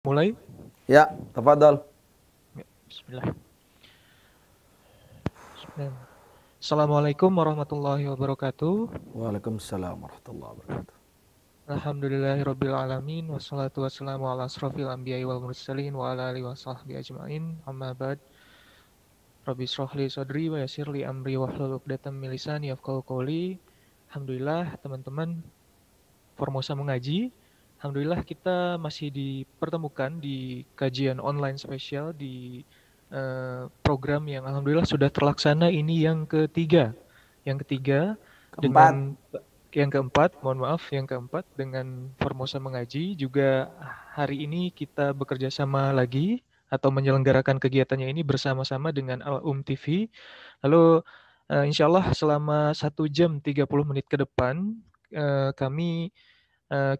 Mulai? Ya, tafadhol. Ya, Bismillah. Bismillah. Assalamualaikum warahmatullahi wabarakatuh. Waalaikumsalam warahmatullahi wabarakatuh. Alhamdulillahirabbil alamin wassalatu wassalamu ala asrofil anbiya'i wal mursalin wa ala alihi wasahbihi ajmain. Amma ba'd. Rabbi shrah li sadri wa yassir li amri wahlul 'uqdatam min lisani yafqahu qawli. Alhamdulillah teman-teman Formosa mengaji. Alhamdulillah kita masih dipertemukan di kajian online spesial di program yang alhamdulillah sudah terlaksana ini yang ketiga. Yang ketiga Keempat. dengan yang keempat, mohon maaf, yang keempat dengan Formosa mengaji juga hari ini kita bekerja sama lagi atau menyelenggarakan kegiatannya ini bersama-sama dengan Al TV. Lalu insya Allah selama 1 jam 30 menit ke depan kami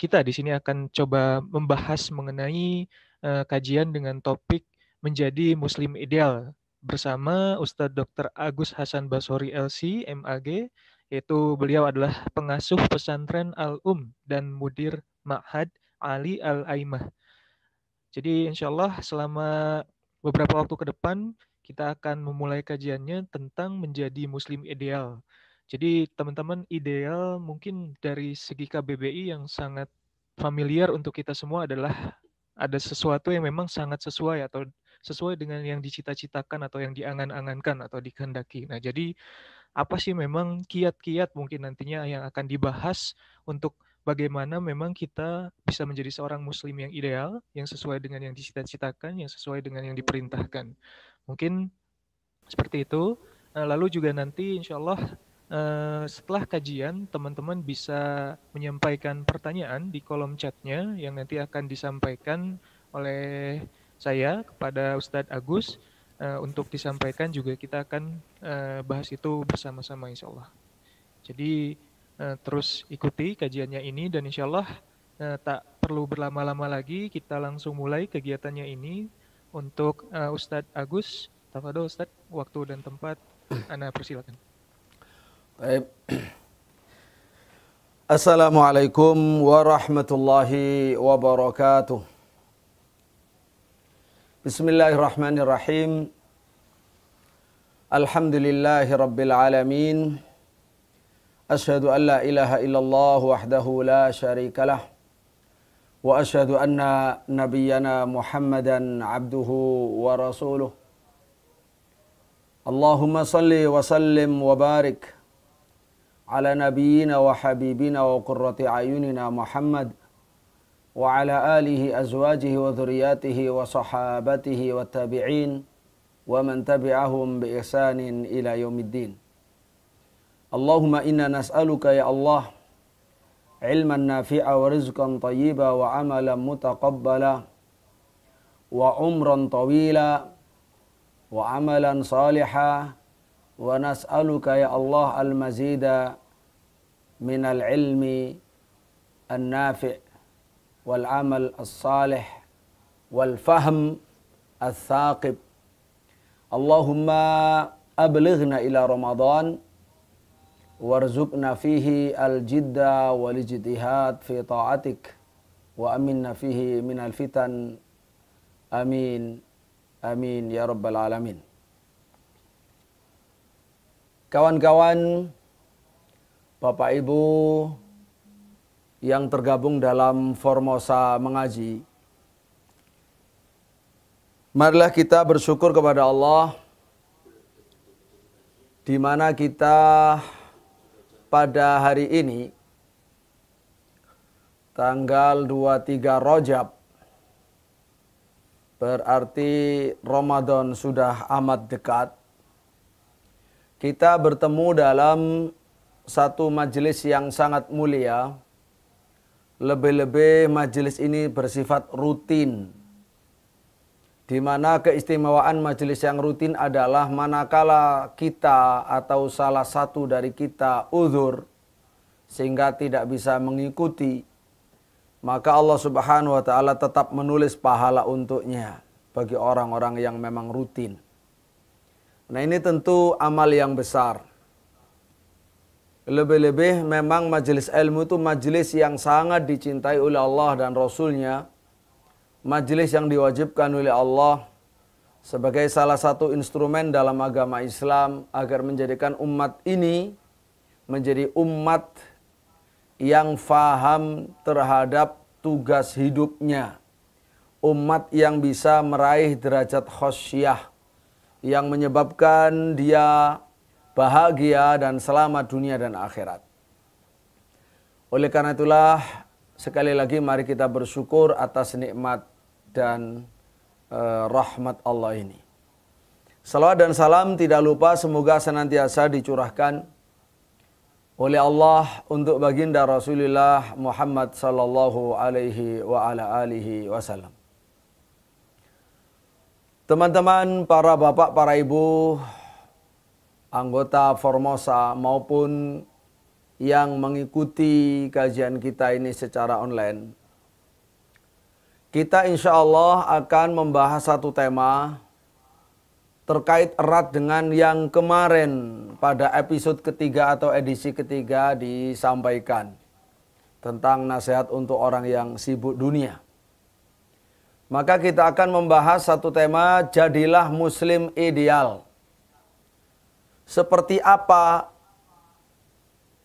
kita di sini akan coba membahas mengenai kajian dengan topik menjadi Muslim ideal bersama Ustadz Dr. Agus Hasan Basori LC MAG, yaitu beliau adalah pengasuh pesantren dan mudir Ma'had Ali Al-Aimah. Jadi insya Allah selama beberapa waktu ke depan kita akan memulai kajiannya tentang menjadi Muslim ideal. Jadi teman-teman ideal mungkin dari segi KBBI yang sangat familiar untuk kita semua adalah ada sesuatu yang memang sangat sesuai atau sesuai dengan yang dicita-citakan atau yang diangan-angankan atau dikehendaki. Nah, jadi apa sih memang kiat-kiat mungkin nantinya yang akan dibahas untuk bagaimana memang kita bisa menjadi seorang muslim yang ideal, yang sesuai dengan yang dicita-citakan, yang sesuai dengan yang diperintahkan. Mungkin seperti itu. Lalu juga nanti insya Allah setelah kajian teman-teman bisa menyampaikan pertanyaan di kolom chatnya yang nanti akan disampaikan oleh saya kepada Ustadz Agus. Untuk disampaikan juga kita akan bahas itu bersama-sama insya Allah. Jadi terus ikuti kajiannya ini dan insya Allah tak perlu berlama-lama lagi, kita langsung mulai kegiatannya ini. Untuk Ustadz Agus, tafadhol Ustadz, waktu dan tempat Ana persilakan. Baik. Assalamualaikum warahmatullahi wabarakatuh. Bismillahirrahmanirrahim. Alhamdulillahi rabbil alamin. Asyhadu an la ilaha illallah wahdahu la syarikalah. Wa asyhadu anna nabiyyana Muhammadan abduhu wa rasuluh. Allahumma salli wa sallim wa barik ala nabiyyina wa habibina wa qurrati ayunina Muhammad wa ala alihi azwajihi wa dhurriyyatihi wa sahabatihi wa tabi'in wa man tabi'ahum bi ihsanin ila yaumiddin. Allahumma inna nas'aluka ya Allah ilman nafi'a wa rizqan tayyiba wa amalan mutaqabbala wa umran tawila wa amalan salihah wa nas'aluka ya Allah al-mazida minal ilmi an-nafi' wal amal as-salih wal fahm al-thaqib. Allahumma ablighna ila Ramadan warzuqna fihi al-jidda wal ijtihad fi ta'atik wa aminna fihi minal fitan. Amin. Amin ya rabbal alamin. Kawan-kawan, Bapak Ibu yang tergabung dalam Formosa mengaji, marilah kita bersyukur kepada Allah di mana kita pada hari ini tanggal 23 Rajab, berarti Ramadan sudah amat dekat. Kita bertemu dalam satu majelis yang sangat mulia. Lebih-lebih majelis ini bersifat rutin, di mana keistimewaan majelis yang rutin adalah manakala kita atau salah satu dari kita uzur sehingga tidak bisa mengikuti, maka Allah Subhanahu wa taala tetap menulis pahala untuknya bagi orang-orang yang memang rutin. Nah, ini tentu amal yang besar. Lebih-lebih memang majelis ilmu itu majelis yang sangat dicintai oleh Allah dan Rasulnya. majelis yang diwajibkan oleh Allah sebagai salah satu instrumen dalam agama Islam agar menjadikan umat ini menjadi umat yang faham terhadap tugas hidupnya. Umat yang bisa meraih derajat khosyah yang menyebabkan dia bahagia dan selamat dunia dan akhirat. Oleh karena itulah sekali lagi mari kita bersyukur atas nikmat dan rahmat Allah ini. Salawat dan salam tidak lupa semoga senantiasa dicurahkan oleh Allah untuk baginda Rasulullah Muhammad sallallahu alaihi wa ala alihi wasallam. Teman-teman, para bapak, para ibu, anggota Formosa maupun yang mengikuti kajian kita ini secara online. Kita insya Allah akan membahas satu tema terkait erat dengan yang kemarin pada episode ketiga atau edisi ketiga disampaikan. Tentang nasihat untuk orang yang sibuk dunia. Maka kita akan membahas satu tema, jadilah muslim ideal. Seperti apa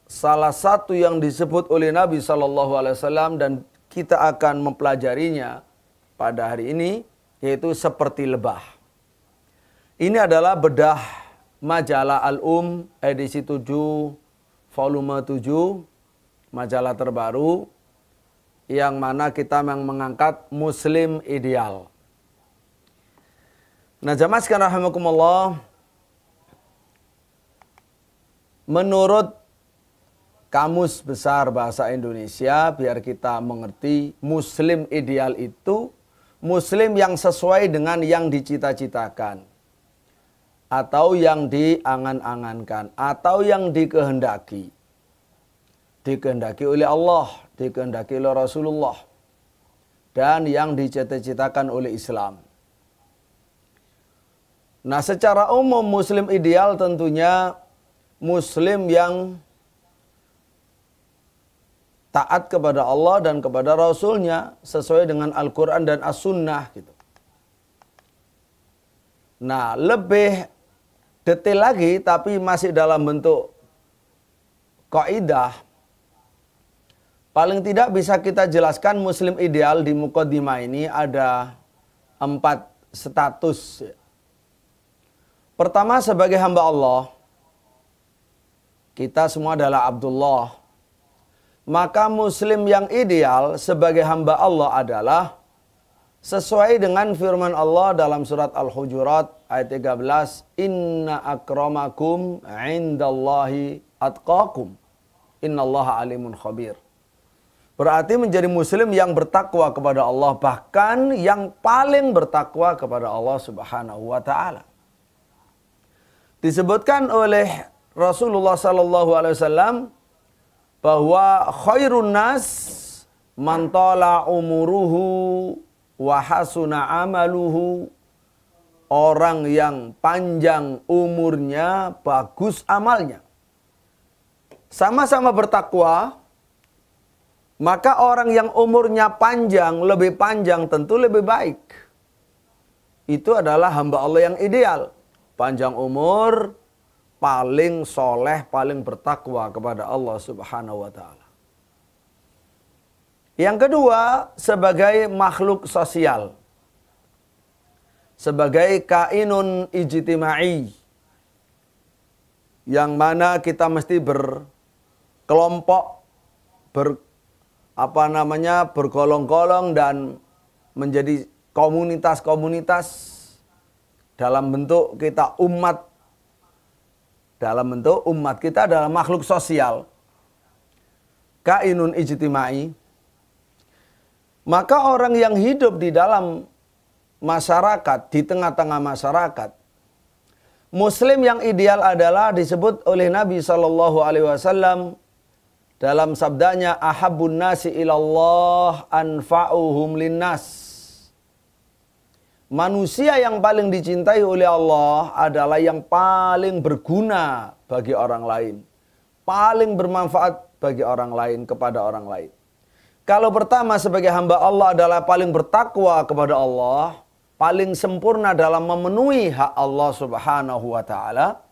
salah satu yang disebut oleh Nabi SAW dan kita akan mempelajarinya pada hari ini, yaitu seperti lebah. Ini adalah bedah majalah Al-Um edisi 7 volume 7, majalah terbaru yang mana kita mengangkat muslim ideal. Nah, jamaah sekalian rahimakumullah, menurut Kamus Besar Bahasa Indonesia, biar kita mengerti, muslim ideal itu muslim yang sesuai dengan yang dicita-citakan, atau yang diangan-angankan, atau yang dikehendaki. Dikehendaki oleh Allah, dikehendaki oleh Rasulullah, dan yang dicita-citakan oleh Islam. Nah, secara umum muslim ideal tentunya muslim yang taat kepada Allah dan kepada Rasulnya sesuai dengan Al-Quran dan As-Sunnah gitu. Nah, lebih detail lagi tapi masih dalam bentuk kaidah. Paling tidak bisa kita jelaskan muslim ideal di muqaddimah ini ada 4 status. Pertama, sebagai hamba Allah. Kita semua adalah Abdullah. Maka muslim yang ideal sebagai hamba Allah adalah sesuai dengan firman Allah dalam surat Al-Hujurat ayat 13, inna akramakum indallahi atqakum, innallaha alimun khabir. Berarti menjadi muslim yang bertakwa kepada Allah, bahkan yang paling bertakwa kepada Allah Subhanahu wa taala. Disebutkan oleh Rasulullah sallallahu alaihi wasallam bahwa khairun nas man tala umuruhu wa hasuna amaluhu. Orang yang panjang umurnya, bagus amalnya. Sama-sama bertakwa, maka orang yang umurnya panjang, lebih panjang tentu lebih baik. Itu adalah hamba Allah yang ideal. Panjang umur, paling soleh, paling bertakwa kepada Allah Subhanahu wa ta'ala. Yang kedua, sebagai makhluk sosial. Sebagai kainun ijtimai. Yang mana kita mesti berkelompok, bergolong-golong dan menjadi komunitas-komunitas dalam bentuk kita umat. Dalam bentuk umat kita adalah makhluk sosial. Kainun ijtimai. Maka orang yang hidup di dalam masyarakat, di tengah-tengah masyarakat, muslim yang ideal adalah disebut oleh Nabi SAW dalam sabdanya, ahabbun nasi ilallah anfa'uhum linnas. Manusia yang paling dicintai oleh Allah adalah yang paling berguna bagi orang lain. Paling bermanfaat bagi orang lain, kepada orang lain. Kalau pertama sebagai hamba Allah adalah paling bertakwa kepada Allah, paling sempurna dalam memenuhi hak Allah Subhanahu wa taala,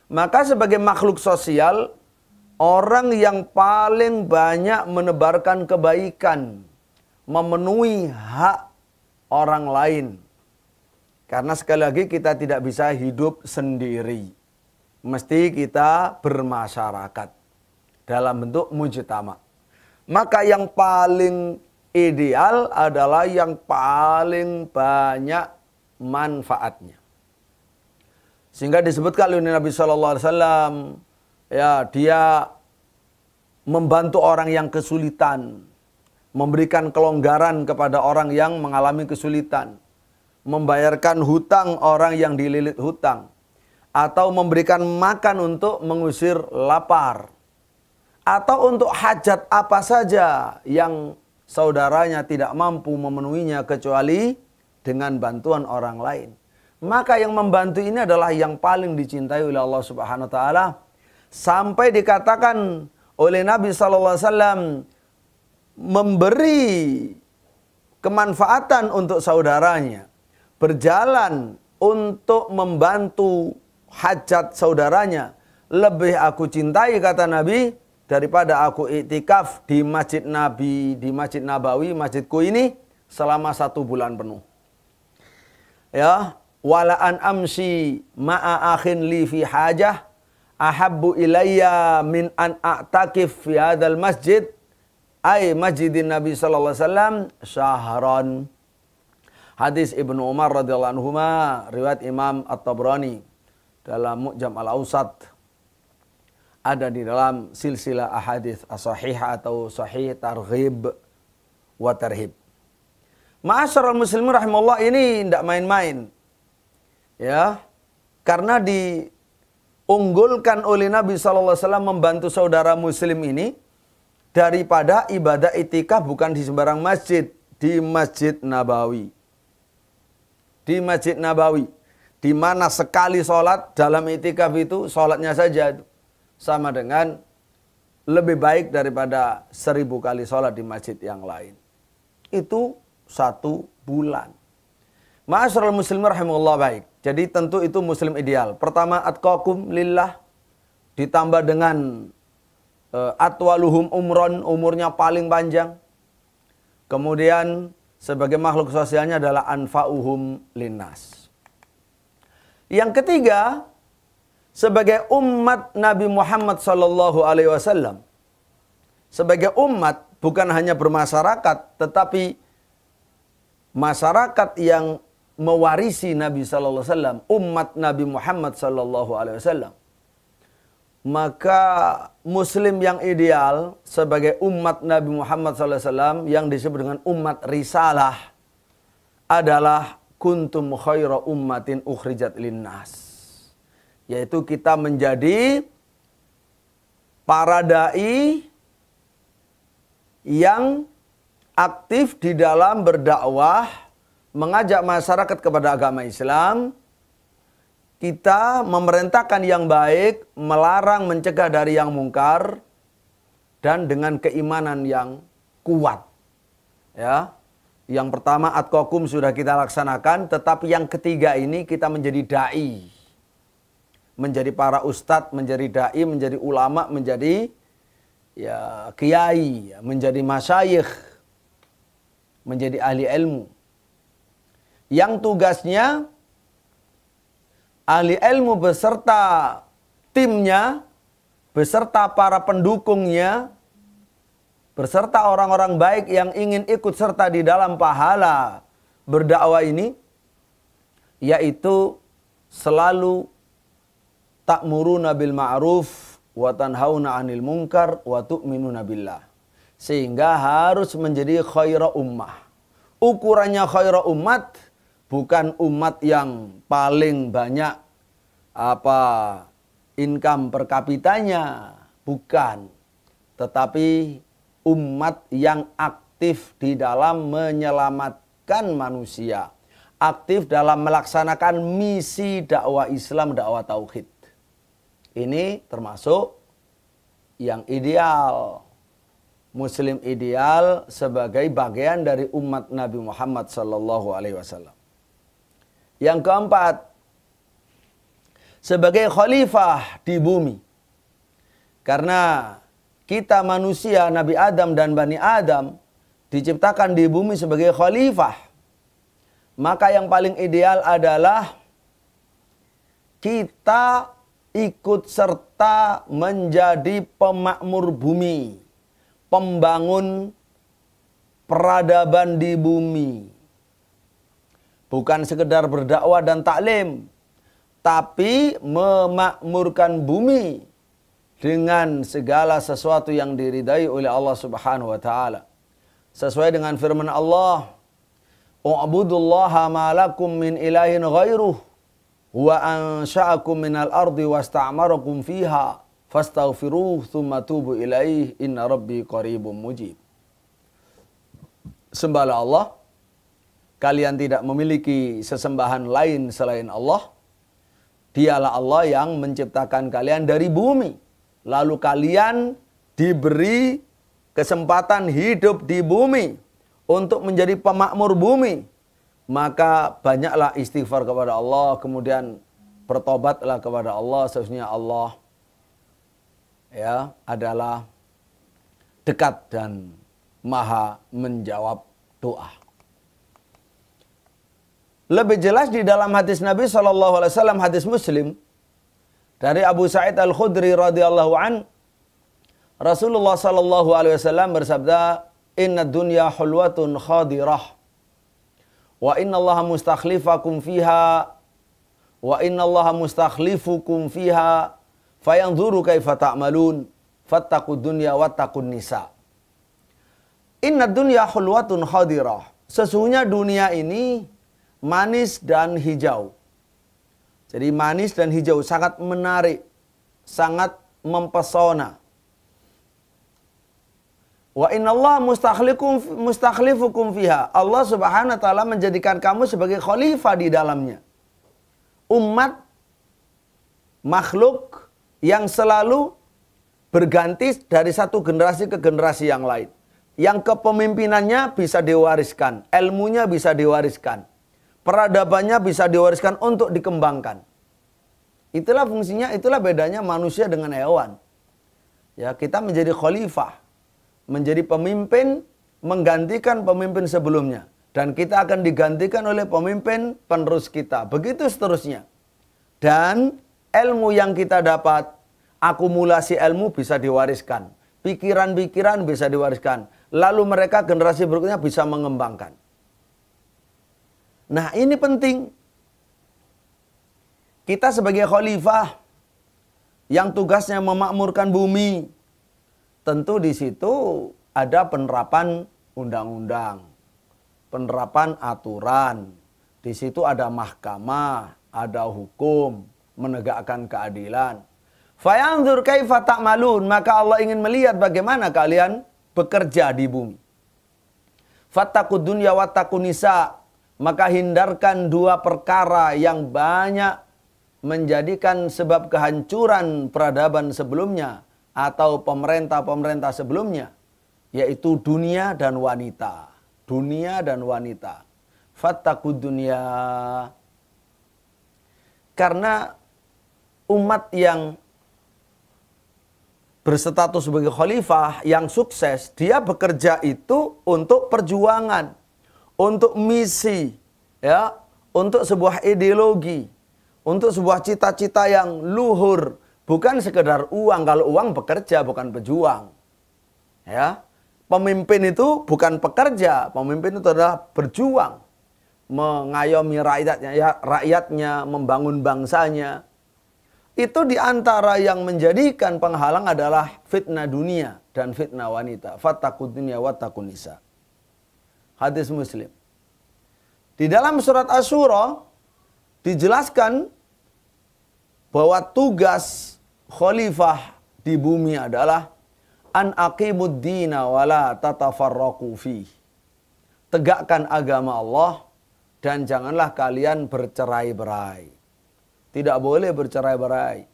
maka sebagai makhluk sosial, orang yang paling banyak menebarkan kebaikan, memenuhi hak orang lain. Karena sekali lagi kita tidak bisa hidup sendiri. Mesti kita bermasyarakat dalam bentuk mujtama. Maka yang paling ideal adalah yang paling banyak manfaatnya. Sehingga disebutkan oleh Nabi Shallallahu Alaihi Wasallam, ya, dia membantu orang yang kesulitan, memberikan kelonggaran kepada orang yang mengalami kesulitan, membayarkan hutang orang yang dililit hutang, atau memberikan makan untuk mengusir lapar, atau untuk hajat apa saja yang saudaranya tidak mampu memenuhinya kecuali dengan bantuan orang lain. Maka yang membantu ini adalah yang paling dicintai oleh Allah Subhanahu wa taala, sampai dikatakan oleh Nabi sallallahu alaihi wasallam memberi kemanfaatan untuk saudaranya, berjalan untuk membantu hajat saudaranya, lebih aku cintai, kata Nabi, daripada aku iktikaf di masjid Nabi, di Masjid Nabawi, masjidku ini selama 1 bulan penuh. Ya, wala an amsi ma'a akhin li fi hajah ahabbu ilayya min an a'takif fi hadzal masjid, ay masjidin Nabi sallallahu alaihi wasallam syahran. Hadis Ibnu Umar radhiyallahu anhuma, riwayat Imam At-Tabrani dalam Mu'jam Al-Awsat, ada di dalam silsilah ahadits as-sahihah atau sahih targhib wa tarhib. Ma'asyiral muslimin rahimahullah, ini tidak main-main. Ya. Karena diunggulkan oleh Nabi sallallahu alaihi wasallam membantu saudara muslim ini daripada ibadah itikaf bukan di sembarang masjid, di Masjid Nabawi. Di Masjid Nabawi, di mana sekali sholat dalam itikaf itu, sholatnya saja sama dengan lebih baik daripada 1000 kali sholat di masjid yang lain. Itu 1 bulan. Ma'asyiral muslimin rahimahullah, baik. Jadi tentu itu muslim ideal. Pertama, atqakum lillah, ditambah dengan atwaluhum umron, umurnya paling panjang. Kemudian sebagai makhluk sosialnya adalah anfa'uhum linnas. Yang ketiga, sebagai umat Nabi Muhammad sallallahu alaihi wasallam, sebagai umat bukan hanya bermasyarakat, tetapi masyarakat yang mewarisi Nabi sallallahu alaihi wasallam, umat Nabi Muhammad sallallahu alaihi wasallam. Maka muslim yang ideal sebagai umat Nabi Muhammad sallallahu alaihi wasallam yang disebut dengan umat risalah adalah kuntum khaira ummatin ukhrijat linnas. Yaitu kita menjadi para dai yang aktif di dalam berdakwah, mengajak masyarakat kepada agama Islam. Kita memerintahkan yang baik, melarang mencegah dari yang mungkar, dan dengan keimanan yang kuat. Ya. Yang pertama atqakum sudah kita laksanakan, tetapi yang ketiga ini kita menjadi dai. Menjadi para ustadz, menjadi dai, menjadi ulama, menjadi ya kiai, menjadi masyayikh, menjadi ahli ilmu. Yang tugasnya ahli ilmu beserta timnya, beserta para pendukungnya, beserta orang-orang baik yang ingin ikut serta di dalam pahala berdakwah ini, yaitu selalu ta'muruna bil ma'ruf wa tanhauna 'anil munkar wa tu'minuna billah. Sehingga harus menjadi khaira ummah. Ukurannya khaira umat bukan umat yang paling banyak income per kapitanya, bukan. Tetapi umat yang aktif di dalam menyelamatkan manusia, aktif dalam melaksanakan misi dakwah Islam, dakwah tauhid. Ini termasuk yang ideal. Muslim ideal sebagai bagian dari umat Nabi Muhammad sallallahu alaihi wasallam. Yang keempat, sebagai khalifah di bumi. Karena kita manusia, Nabi Adam dan Bani Adam diciptakan di bumi sebagai khalifah. Maka yang paling ideal adalah kita ikut serta menjadi pemakmur bumi, pembangun peradaban di bumi. Bukan sekedar berdakwah dan taklim, tapi memakmurkan bumi dengan segala sesuatu yang diridai oleh Allah Subhanahu wa taala. Sesuai dengan firman Allah, "U'budullaha ma lakum min ilahin ghairuh." Wa ansha'akum minal ardi wasta'marakum fiha fastaghfiruh thumma tubu ilaih inna rabbi qaribum mujib. Sembahlah Allah, kalian tidak memiliki sesembahan lain selain Allah. Dialah Allah yang menciptakan kalian dari bumi, lalu kalian diberi kesempatan hidup di bumi untuk menjadi pemakmur bumi. Maka banyaklah istighfar kepada Allah, kemudian bertobatlah kepada Allah. Sesungguhnya Allah adalah dekat dan maha menjawab doa. Lebih jelas di dalam hadis Nabi SAW, hadis Muslim dari Abu Sa'id Al-Khudri radhiyallahu an, Rasulullah SAW bersabda, "Inna dunya hulwatun khadirah. Wa inna allaha mustakhlifakum fiha wa inna allaha mustakhlifukum fiha fayanzuru kaifa ta'malun fattaqud dunya wattaqun nisa." Inna dunya hulwatun khadirah. Sesungguhnya dunia ini manis dan hijau. Jadi manis dan hijau, sangat menarik, sangat mempesona. Wa innallaha mustakhlifukum fiha. Allah Subhanahu wa taala menjadikan kamu sebagai khalifah di dalamnya. Umat makhluk yang selalu berganti dari satu generasi ke generasi yang lain. Yang kepemimpinannya bisa diwariskan, ilmunya bisa diwariskan, peradabannya bisa diwariskan untuk dikembangkan. Itulah fungsinya, itulah bedanya manusia dengan hewan. Ya, kita menjadi khalifah, menjadi pemimpin, menggantikan pemimpin sebelumnya. Dan kita akan digantikan oleh pemimpin penerus kita. Begitu seterusnya. Dan ilmu yang kita dapat, akumulasi ilmu bisa diwariskan. Pikiran-pikiran bisa diwariskan. Lalu mereka generasi berikutnya bisa mengembangkan. Nah, ini penting. Kita sebagai khalifah yang tugasnya memakmurkan bumi, tentu di situ ada penerapan undang-undang, penerapan aturan. Di situ ada mahkamah, ada hukum, menegakkan keadilan. Fayanzur kaifa ta'malun, maka Allah ingin melihat bagaimana kalian bekerja di bumi. Fattaqud dunya wattaqun nisa, maka hindarkan dua perkara yang banyak menjadikan sebab kehancuran peradaban sebelumnya atau pemerintah-pemerintah sebelumnya, yaitu dunia dan wanita. Dunia dan wanita. Fattaqud dunya. Karena umat yang berstatus sebagai khalifah, yang sukses, dia bekerja itu untuk perjuangan, untuk misi, ya, untuk sebuah ideologi, untuk sebuah cita-cita yang luhur. Bukan sekedar uang. Kalau uang bekerja, bukan pejuang. Ya, pemimpin itu bukan pekerja. Pemimpin itu adalah berjuang. Mengayomi rakyatnya, membangun bangsanya. Itu diantara yang menjadikan penghalang adalah fitnah dunia dan fitnah wanita. Fattaqud dunya wattaqun nisa. Hadis Muslim. Di dalam surat Asy-Syura dijelaskan bahwa tugas khalifah di bumi adalah an aqimud dina wala tatafarraqu fi. Tegakkan agama Allah dan janganlah kalian bercerai-berai. Tidak boleh bercerai-berai.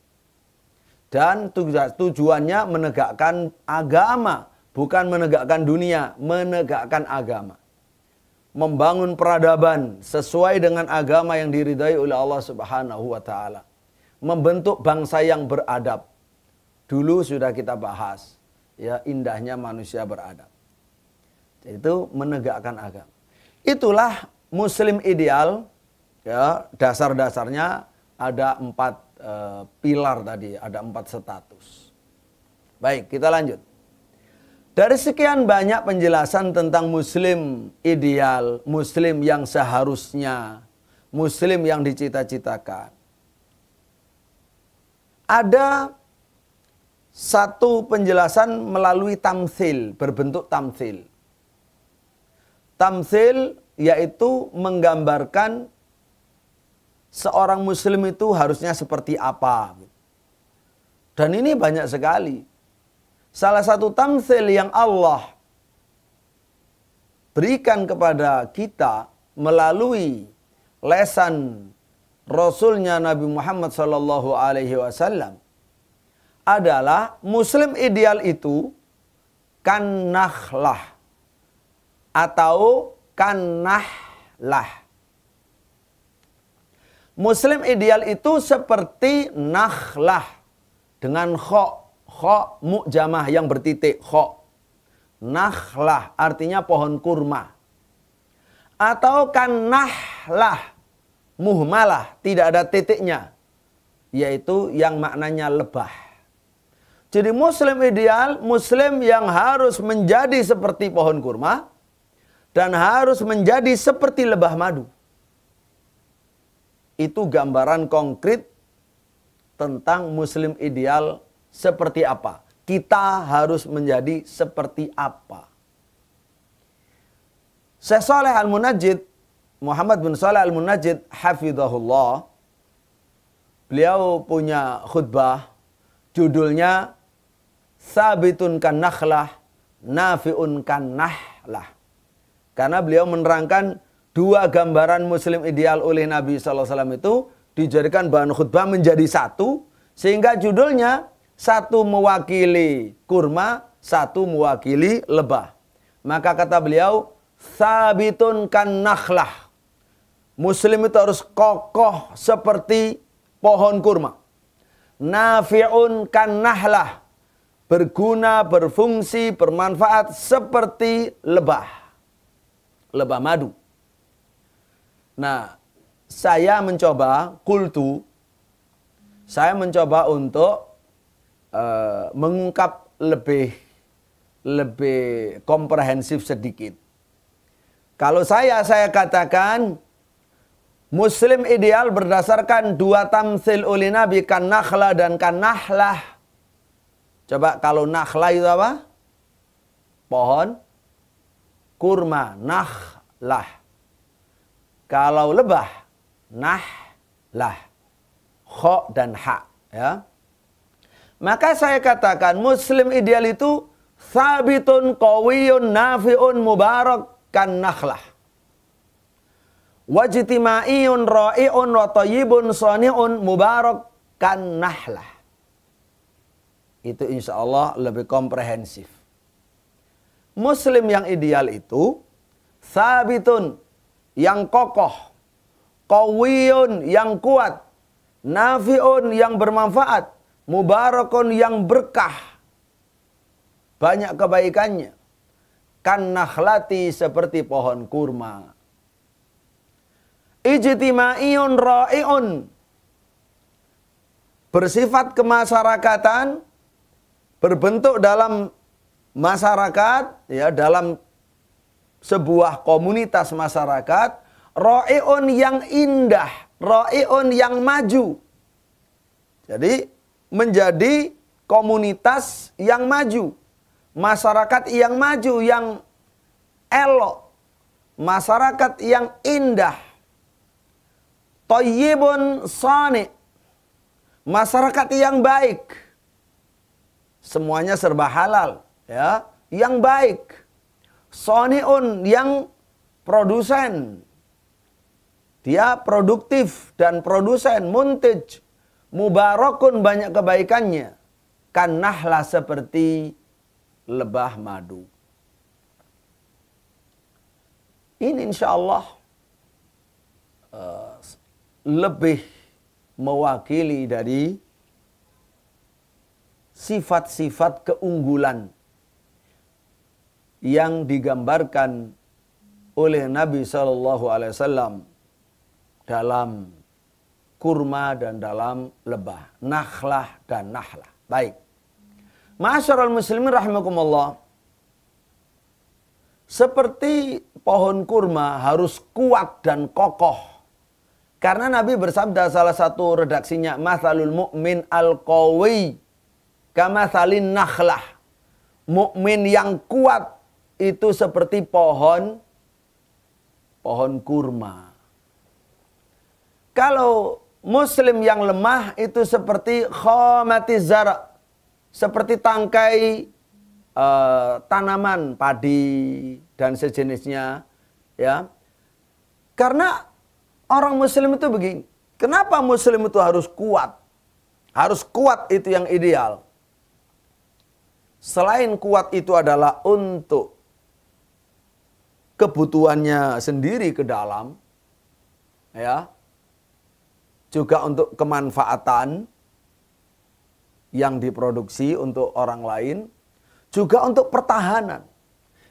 Dan tujuannya menegakkan agama, Bukan menegakkan dunia, menegakkan agama. Membangun peradaban sesuai dengan agama yang diridhai oleh Allah Subhanahu wa taala. Membentuk bangsa yang beradab. Dulu sudah kita bahas, ya, indahnya manusia beradab. Itu menegakkan agama. Itulah muslim ideal, ya, dasar-dasarnya ada 4 pilar tadi, ada 4 status. Baik, kita lanjut. Dari sekian banyak penjelasan tentang muslim ideal, muslim yang seharusnya, muslim yang dicita-citakan, ada satu penjelasan melalui tamtsil, berbentuk tamtsil. Tamtsil yaitu menggambarkan seorang muslim itu harusnya seperti apa. Dan ini banyak sekali. Salah satu tamtsil yang Allah berikan kepada kita melalui lesan Rasulnya Nabi Muhammad SAW adalah muslim ideal itu kan nakhlah atau kanahlah. Muslim ideal itu seperti nakhlah dengan kha mu'jamah yang bertitik kha. Nakhlah artinya pohon kurma. Atau kanahlah muhmalah, tidak ada titiknya, yaitu yang maknanya lebah. Jadi muslim ideal, muslim yang harus menjadi seperti pohon kurma dan harus menjadi seperti lebah madu. Itu gambaran konkret tentang muslim ideal seperti apa. Kita harus menjadi seperti apa. Syekh Shalih Al-Munajjid, Muhammad bin Shalih Al-Munajjid hafizahullah, beliau punya khutbah judulnya Sabitun kan nakhlah, nafi'un kan nahlah. Karena beliau menerangkan 2 gambaran muslim ideal oleh Nabi SAW itu dijadikan bahan khutbah menjadi satu. Sehingga judulnya satu mewakili kurma, satu mewakili lebah. Maka kata beliau, Sabitun kan nakhlah. Muslim itu harus kokoh seperti pohon kurma. Nafi'un kan nahlah. Berguna, berfungsi, bermanfaat seperti lebah. Lebah madu. Nah, saya mencoba untuk mengungkap lebih komprehensif sedikit. Kalau saya katakan muslim ideal berdasarkan 2 tamtsil oleh Nabi, kan nakhlah dan kan nahlah. Coba kalau nakhlah itu apa? Pohon kurma, nakhlah. Kalau lebah, nahlah. Kha dan ha, ya. Maka saya katakan muslim ideal itu sabitun qawiyun nafi'un mubarak kan nakhlah. Wajtima'iyun ra'i'un wa tayyibun sani'un mubarak kan nahlah. Itu insya Allah lebih komprehensif. Muslim yang ideal itu sabitun, yang kokoh, qawiyun, yang kuat, nafi'un, yang bermanfaat, mubarakun, yang berkah, banyak kebaikannya, kan nakhlati, seperti pohon kurma. Ijtima'iyun ra'i'un, bersifat kemasyarakatan, berbentuk dalam masyarakat, ya, dalam sebuah komunitas masyarakat. Ra'i'un, yang indah, ra'i'un, yang maju. Jadi menjadi komunitas yang maju, masyarakat yang maju, yang elok, masyarakat yang indah. Thayyibun sani', masyarakat yang baik. Semuanya serba halal, ya, yang baik. Soni'un, yang produsen. Dia produktif dan produsen, muntij. Mubarakun, banyak kebaikannya. Kan nahlah, seperti lebah madu. Ini insya Allah lebih mewakili dari sifat-sifat keunggulan yang digambarkan oleh Nabi SAW dalam kurma dan dalam lebah, nakhlah dan nahlah. Baik. Ma'asyiral muslimin rahimakumullah. Seperti pohon kurma harus kuat dan kokoh. Karena Nabi bersabda, salah satu redaksinya, mathalul mu'min al-qawi kamathalin nakhlah. Mukmin yang kuat itu seperti pohon kurma. Kalau muslim yang lemah itu seperti khamatiz zara, seperti tangkai tanaman padi dan sejenisnya, ya. Karena orang muslim itu begini, kenapa muslim itu harus kuat? Harus kuat itu yang ideal. Selain kuat itu adalah untuk kebutuhannya sendiri ke dalam, ya, juga untuk kemanfaatan yang diproduksi untuk orang lain, juga untuk pertahanan.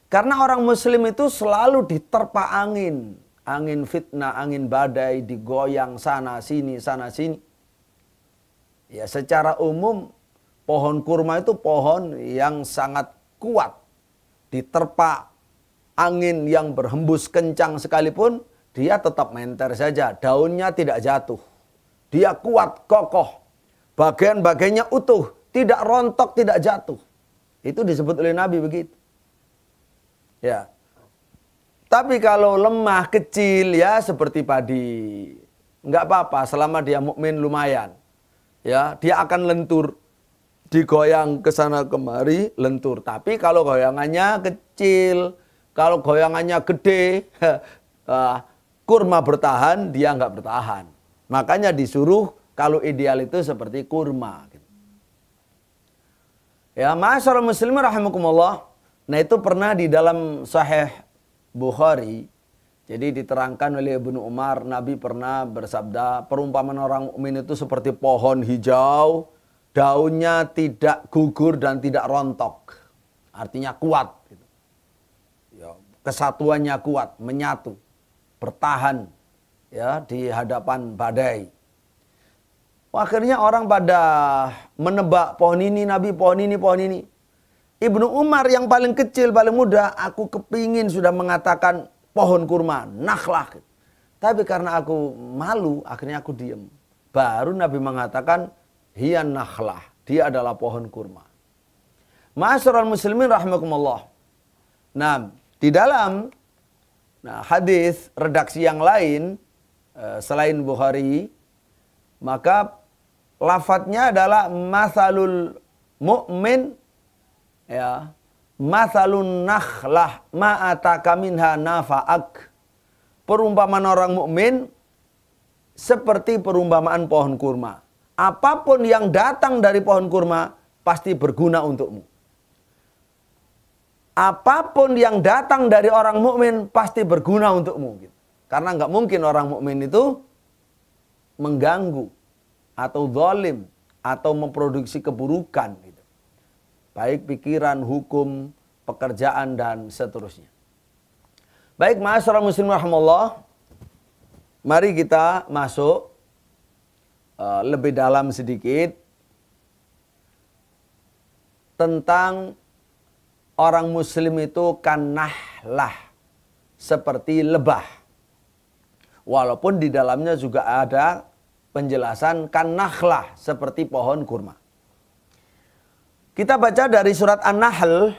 Karena orang muslim itu selalu diterpa angin, angin fitnah, angin badai, digoyang sana sini, sana sini. Ya, secara umum pohon kurma itu pohon yang sangat kuat, diterpa angin yang berhembus kencang sekalipun, dia tetap menter saja, daunnya tidak jatuh. Dia kuat, kokoh, bagian-bagiannya utuh, tidak rontok, tidak jatuh. Itu disebut oleh Nabi begitu. Ya. Tapi kalau lemah, kecil, ya seperti padi, enggak apa-apa selama dia mukmin lumayan. Ya, dia akan lentur, digoyang ke sana kemari, lentur. Tapi kalau goyangannya kecil, kalau goyangannya gede, kurma bertahan, dia enggak bertahan. Makanya disuruh kalau ideal itu seperti kurma. Ya, ma'asyiral muslimin rahimakumullah. Nah, itu pernah di dalam Sahih Bukhari. Jadi diterangkan oleh Ibnu Umar, Nabi pernah bersabda, perumpamaan orang mukmin itu seperti pohon hijau, daunnya tidak gugur dan tidak rontok. Artinya kuat. Ya, kesatuannya kuat, menyatu, bertahan, ya, di hadapan badai. Akhirnya orang pada menebak pohon ini, Nabi pohon ini, pohon ini. Ibnu Umar yang paling kecil, paling muda, aku kepingin sudah mengatakan pohon kurma, nakhlah. Tapi karena aku malu, akhirnya aku diam. Baru Nabi mengatakan, hiya nakhlah, dia adalah pohon kurma. Ma'asyiral muslimin rahimakumullah. Nah, di dalam hadis redaksi yang lain, selain Bukhari, maka lafadznya adalah mathalul mu'min, ya, mathalun nakhlah ma'ataka minha nafa'ak. Perumpamaan orang mukmin seperti perumpamaan pohon kurma. Apapun yang datang dari pohon kurma pasti berguna untukmu. Apapun yang datang dari orang mukmin pasti berguna untukmu. Karena nggak mungkin orang mukmin itu mengganggu atau zalim atau memproduksi keburukan. Baik pikiran, hukum, pekerjaan, dan seterusnya. Baik, ma'asyiral muslimin rahimakumullah. Mari kita masuk lebih dalam sedikit tentang orang muslim itu kanahlah, seperti lebah. Walaupun di dalamnya juga ada penjelasan kanahlah, seperti pohon kurma. Kita baca dari surat An-Nahl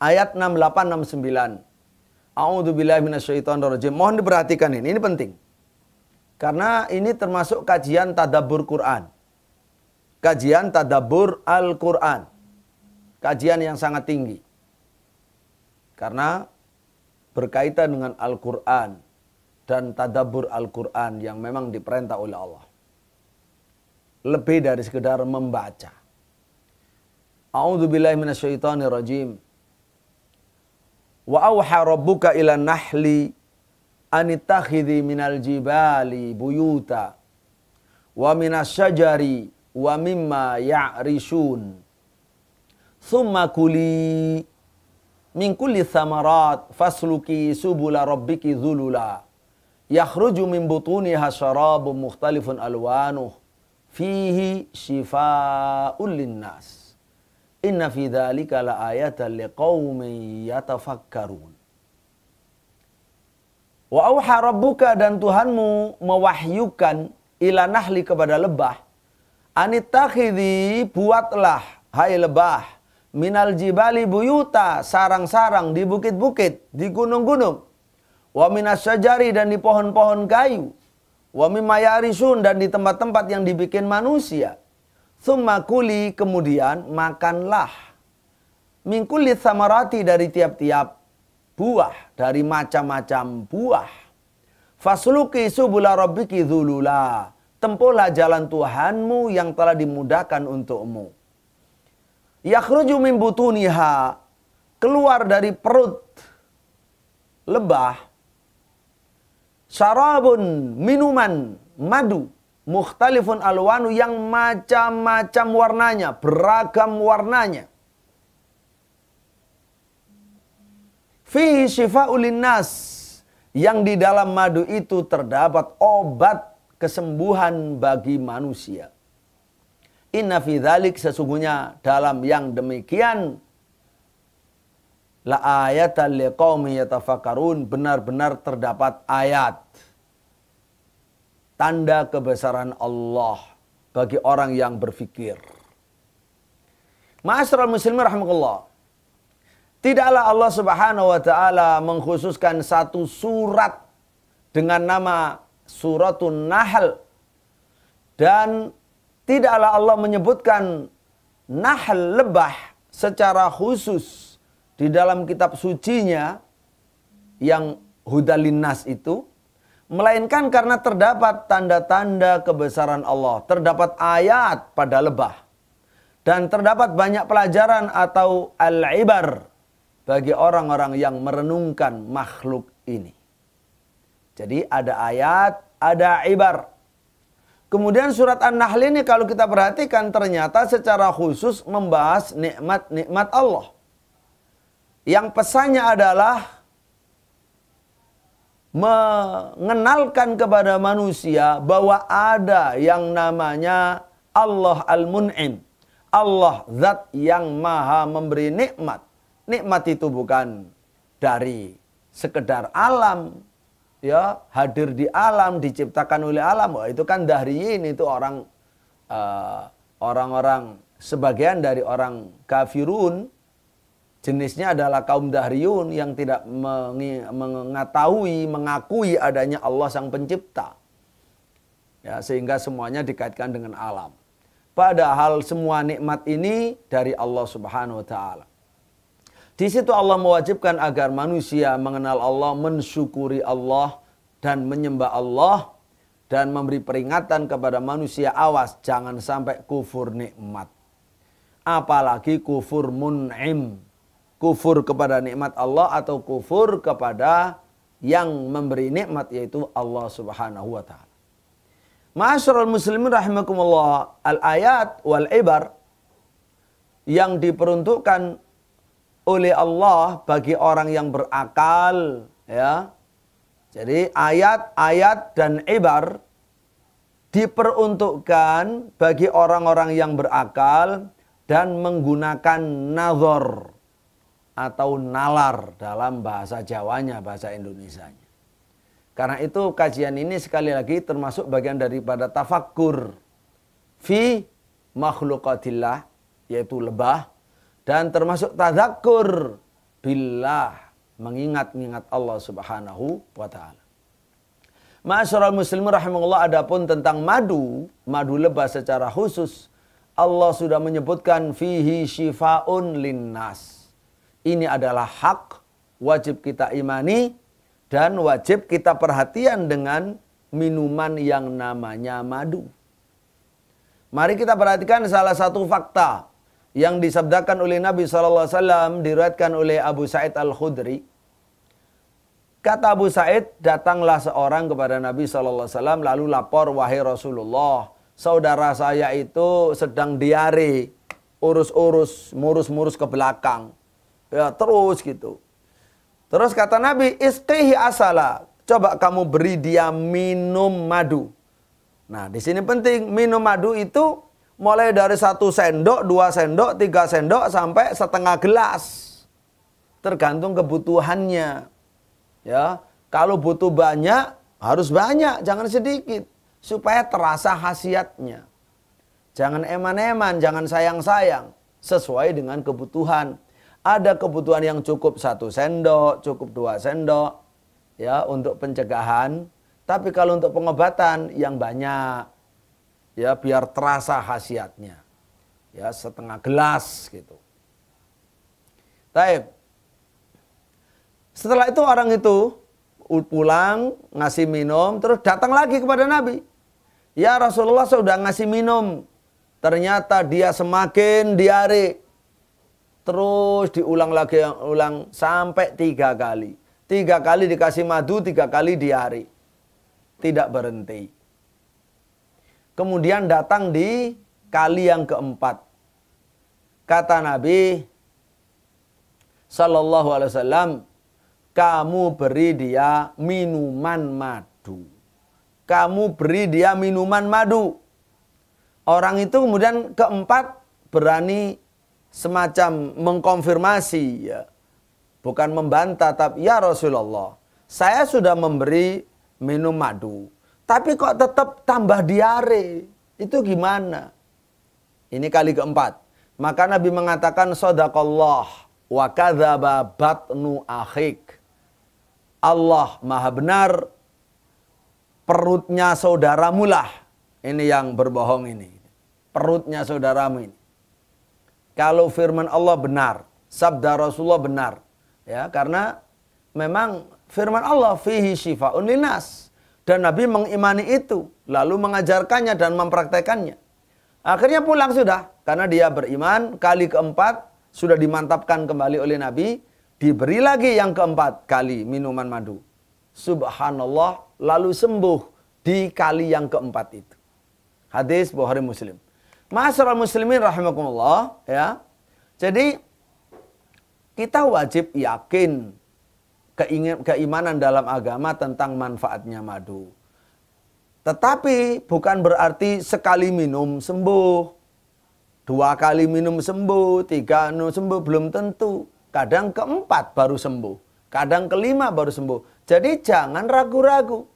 ayat 68-69. A'udzubillahi minasyaitonirrajim. Mohon diperhatikan ini penting. Karena ini termasuk kajian tadabbur Quran. Kajian tadabbur Al-Quran. Kajian yang sangat tinggi. Karena berkaitan dengan Al-Quran dan tadabbur Al-Quran yang memang diperintah oleh Allah. Lebih dari sekedar membaca. A'udzubillahi minasyaitonirrajim. Wa auha rabbuka ila nahli anittakhidhi minal jibali buyuta wa minas syajari wa mimma ya'rishun. Thumma kuli min kulli thamarat fasluki subula rabbiki dhulula yakhruju min butuniha syarabun mukhtalifun alwanuh fihi shifaa'un linnas. Inna fi dzalika laayatan liqaumin yatafakkarun. Wa auha rabbuka, dan Tuhanmu mewahyukan ila nahli, kepada lebah, anittakhidhi, buatlah hai lebah, minal jibali buyuta, sarang-sarang di bukit-bukit, di gunung-gunung, wa minas syajari, dan di pohon-pohon kayu, wa mimma ya'rishun, dan di tempat-tempat yang dibikin manusia. Tsumma kuli, kemudian makanlah, min kulli tsamarati, dari tiap-tiap buah, dari macam-macam buah. Fasluki subula rabbiki dzulula, tempuhlah jalan Tuhanmu yang telah dimudahkan untukmu. Yakhruju min butuniha, keluar dari perut lebah, syarabun, minuman, madu, mukhtalifun alwanu, yang macam-macam warnanya, beragam warnanya. Fihi syifa'ul linnas, yang di dalam madu itu terdapat obat kesembuhan bagi manusia. Inna fi dzalik, sesungguhnya dalam yang demikian, la ayatan liqaumin yatafakkarun, benar-benar terdapat ayat, tanda kebesaran Allah bagi orang yang berfikir. Ma'asyiral muslimin rahimakumullah. Tidaklah Allah Subhanahu wa taala mengkhususkan satu surat dengan nama Suratun Nahl, dan tidaklah Allah menyebutkan nahl, lebah, secara khusus di dalam kitab sucinya yang Hudalinnas itu, melainkan karena terdapat tanda-tanda kebesaran Allah, terdapat ayat pada lebah, dan terdapat banyak pelajaran atau al-ibar bagi orang-orang yang merenungkan makhluk ini. Jadi ada ayat, ada ibar. Kemudian surat An-Nahl ini kalau kita perhatikan ternyata secara khusus membahas nikmat-nikmat Allah. Yang pesannya adalah mengenalkan kepada manusia bahwa ada yang namanya Allah Al-Mun'im. Allah zat yang maha memberi nikmat. Nikmat itu bukan dari sekedar alam, ya, hadir di alam, diciptakan oleh alam. Wah, itu kan dahriyin, itu orang-orang sebagian dari orang kafirun, jenisnya adalah kaum dahriyun yang tidak mengakui adanya Allah sang pencipta. Ya, sehingga semuanya dikaitkan dengan alam. Padahal semua nikmat ini dari Allah Subhanahu wa taala. Di situ Allah mewajibkan agar manusia mengenal Allah, mensyukuri Allah, dan menyembah Allah, dan memberi peringatan kepada manusia, awas jangan sampai kufur nikmat. Apalagi kufur mun'im, kufur kepada nikmat Allah atau kufur kepada yang memberi nikmat, yaitu Allah Subhanahu wa taala. Ma'asyiral muslimin rahimakumullah, al-ayat wal ibar yang diperuntukkan oleh Allah bagi orang yang berakal, ya. Jadi ayat-ayat dan ibar diperuntukkan bagi orang-orang yang berakal dan menggunakan nazar atau nalar dalam bahasa Jawanya, bahasa Indonesianya. Karena itu kajian ini sekali lagi termasuk bagian daripada tafakkur fi makhluqatillah, yaitu lebah, dan termasuk tadzakkur billah, mengingat-ingat Allah Subhanahu wa taala. Ma'asyiral muslimin rahimahullah, adapun tentang madu lebah secara khusus, Allah sudah menyebutkan fihi syifaun linnas. Ini adalah hak, wajib kita imani dan wajib kita perhatian dengan minuman yang namanya madu. Mari kita perhatikan salah satu fakta yang disabdakan oleh Nabi SAW, diriwayatkan oleh Abu Sa'id Al-Khudri. Kata Abu Sa'id, datanglah seorang kepada Nabi SAW lalu lapor, wahai Rasulullah, saudara saya itu sedang diare, urus-urus, murus-murus ke belakang. Ya, terus gitu. Terus kata Nabi, isqihi asala, coba kamu beri dia minum madu. Nah, di sini penting, minum madu itu mulai dari 1 sendok, 2 sendok, 3 sendok, sampai setengah gelas. Tergantung kebutuhannya. Ya, kalau butuh banyak, harus banyak, jangan sedikit. Supaya terasa khasiatnya. Jangan eman-eman, jangan sayang-sayang. Sesuai dengan kebutuhan. Ada kebutuhan yang cukup 1 sendok, cukup 2 sendok. Ya, untuk pencegahan. Tapi kalau untuk pengobatan, yang banyak. Ya, biar terasa khasiatnya. Ya, setengah gelas gitu. Taib. Setelah itu orang itu pulang, ngasih minum, terus datang lagi kepada Nabi. Ya Rasulullah, sudah ngasih minum. Ternyata dia semakin diare. Terus diulang lagi, ulang sampai 3 kali. 3 kali dikasih madu, 3 kali diare. Tidak berhenti. Kemudian datang di kali yang keempat. Kata Nabi Sallallahu Alaihi Wasallam, kamu beri dia minuman madu. Kamu beri dia minuman madu. Orang itu kemudian keempat berani semacam mengkonfirmasi, ya. Bukan membantah, tapi ya Rasulullah, saya sudah memberi minum madu, tapi kok tetap tambah diare. Itu gimana? Ini kali keempat. Maka Nabi mengatakan, shadaqallah wa kadzaba batnu akhik. Allah maha benar, perutnya saudaramu lah. Ini yang berbohong ini. Perutnya saudaramu ini. Kalau firman Allah benar, sabda Rasulullah benar. Ya, karena memang firman Allah fihi syifa'un linnas. Dan Nabi mengimani itu, lalu mengajarkannya dan mempraktekannya. Akhirnya pulang sudah, karena dia beriman. Kali keempat sudah dimantapkan kembali oleh Nabi. Diberi lagi yang keempat kali minuman madu. Subhanallah, lalu sembuh di kali yang keempat itu. Hadis Bukhari Muslim. Ma'asyiral muslimin rahimakumullah, ya. Jadi kita wajib yakin keimanan dalam agama tentang manfaatnya madu. Tetapi bukan berarti sekali minum sembuh, 2 kali minum sembuh, 3 minum sembuh, belum tentu. Kadang keempat baru sembuh, kadang kelima baru sembuh. Jadi jangan ragu-ragu.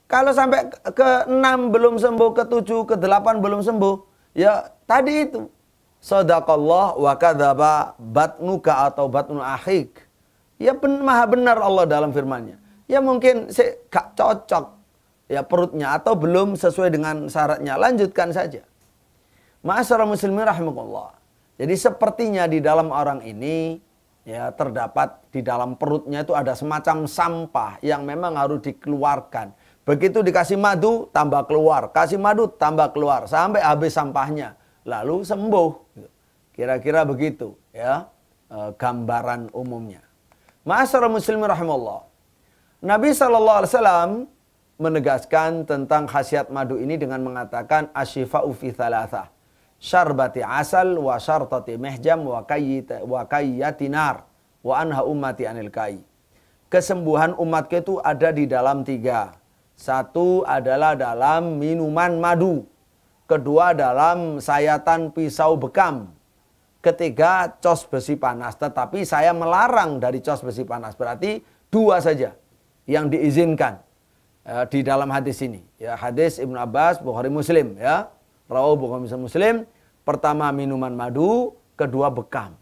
Kalau sampai ke-6 belum sembuh, ke-7, ke-8 belum sembuh, ya tadi itu. Shadaqallah wa kadzaba batnuka atau batnu akhik. Ya maha benar Allah dalam firman-Nya. Ya mungkin gak cocok ya perutnya atau belum sesuai dengan syaratnya. Lanjutkan saja. Ma'asyiral muslimin rahimakumullah. Jadi sepertinya di dalam orang ini ya terdapat di dalam perutnya itu ada semacam sampah yang memang harus dikeluarkan. Begitu dikasih madu tambah keluar, kasih madu tambah keluar sampai habis sampahnya. Lalu sembuh. Kira-kira begitu ya gambaran umumnya. Ma'asyiral muslimin rahimallah. Nabi SAW menegaskan tentang khasiat madu ini dengan mengatakan asyifa'u fi thalathah. Syarbati asal wa syartati mehjam wa kayyati nar wa anha ummati anil kai. Kesembuhan umatku itu ada di dalam 3. 1 adalah dalam minuman madu. Kedua dalam sayatan pisau bekam. Ketiga cos besi panas. Tetapi saya melarang dari cos besi panas. Berarti 2 saja yang diizinkan di dalam hadis ini. Ya, hadis Ibnu Abbas, Bukhari Muslim. Ya, Rawahu Bukhari Muslim. Pertama minuman madu, kedua bekam.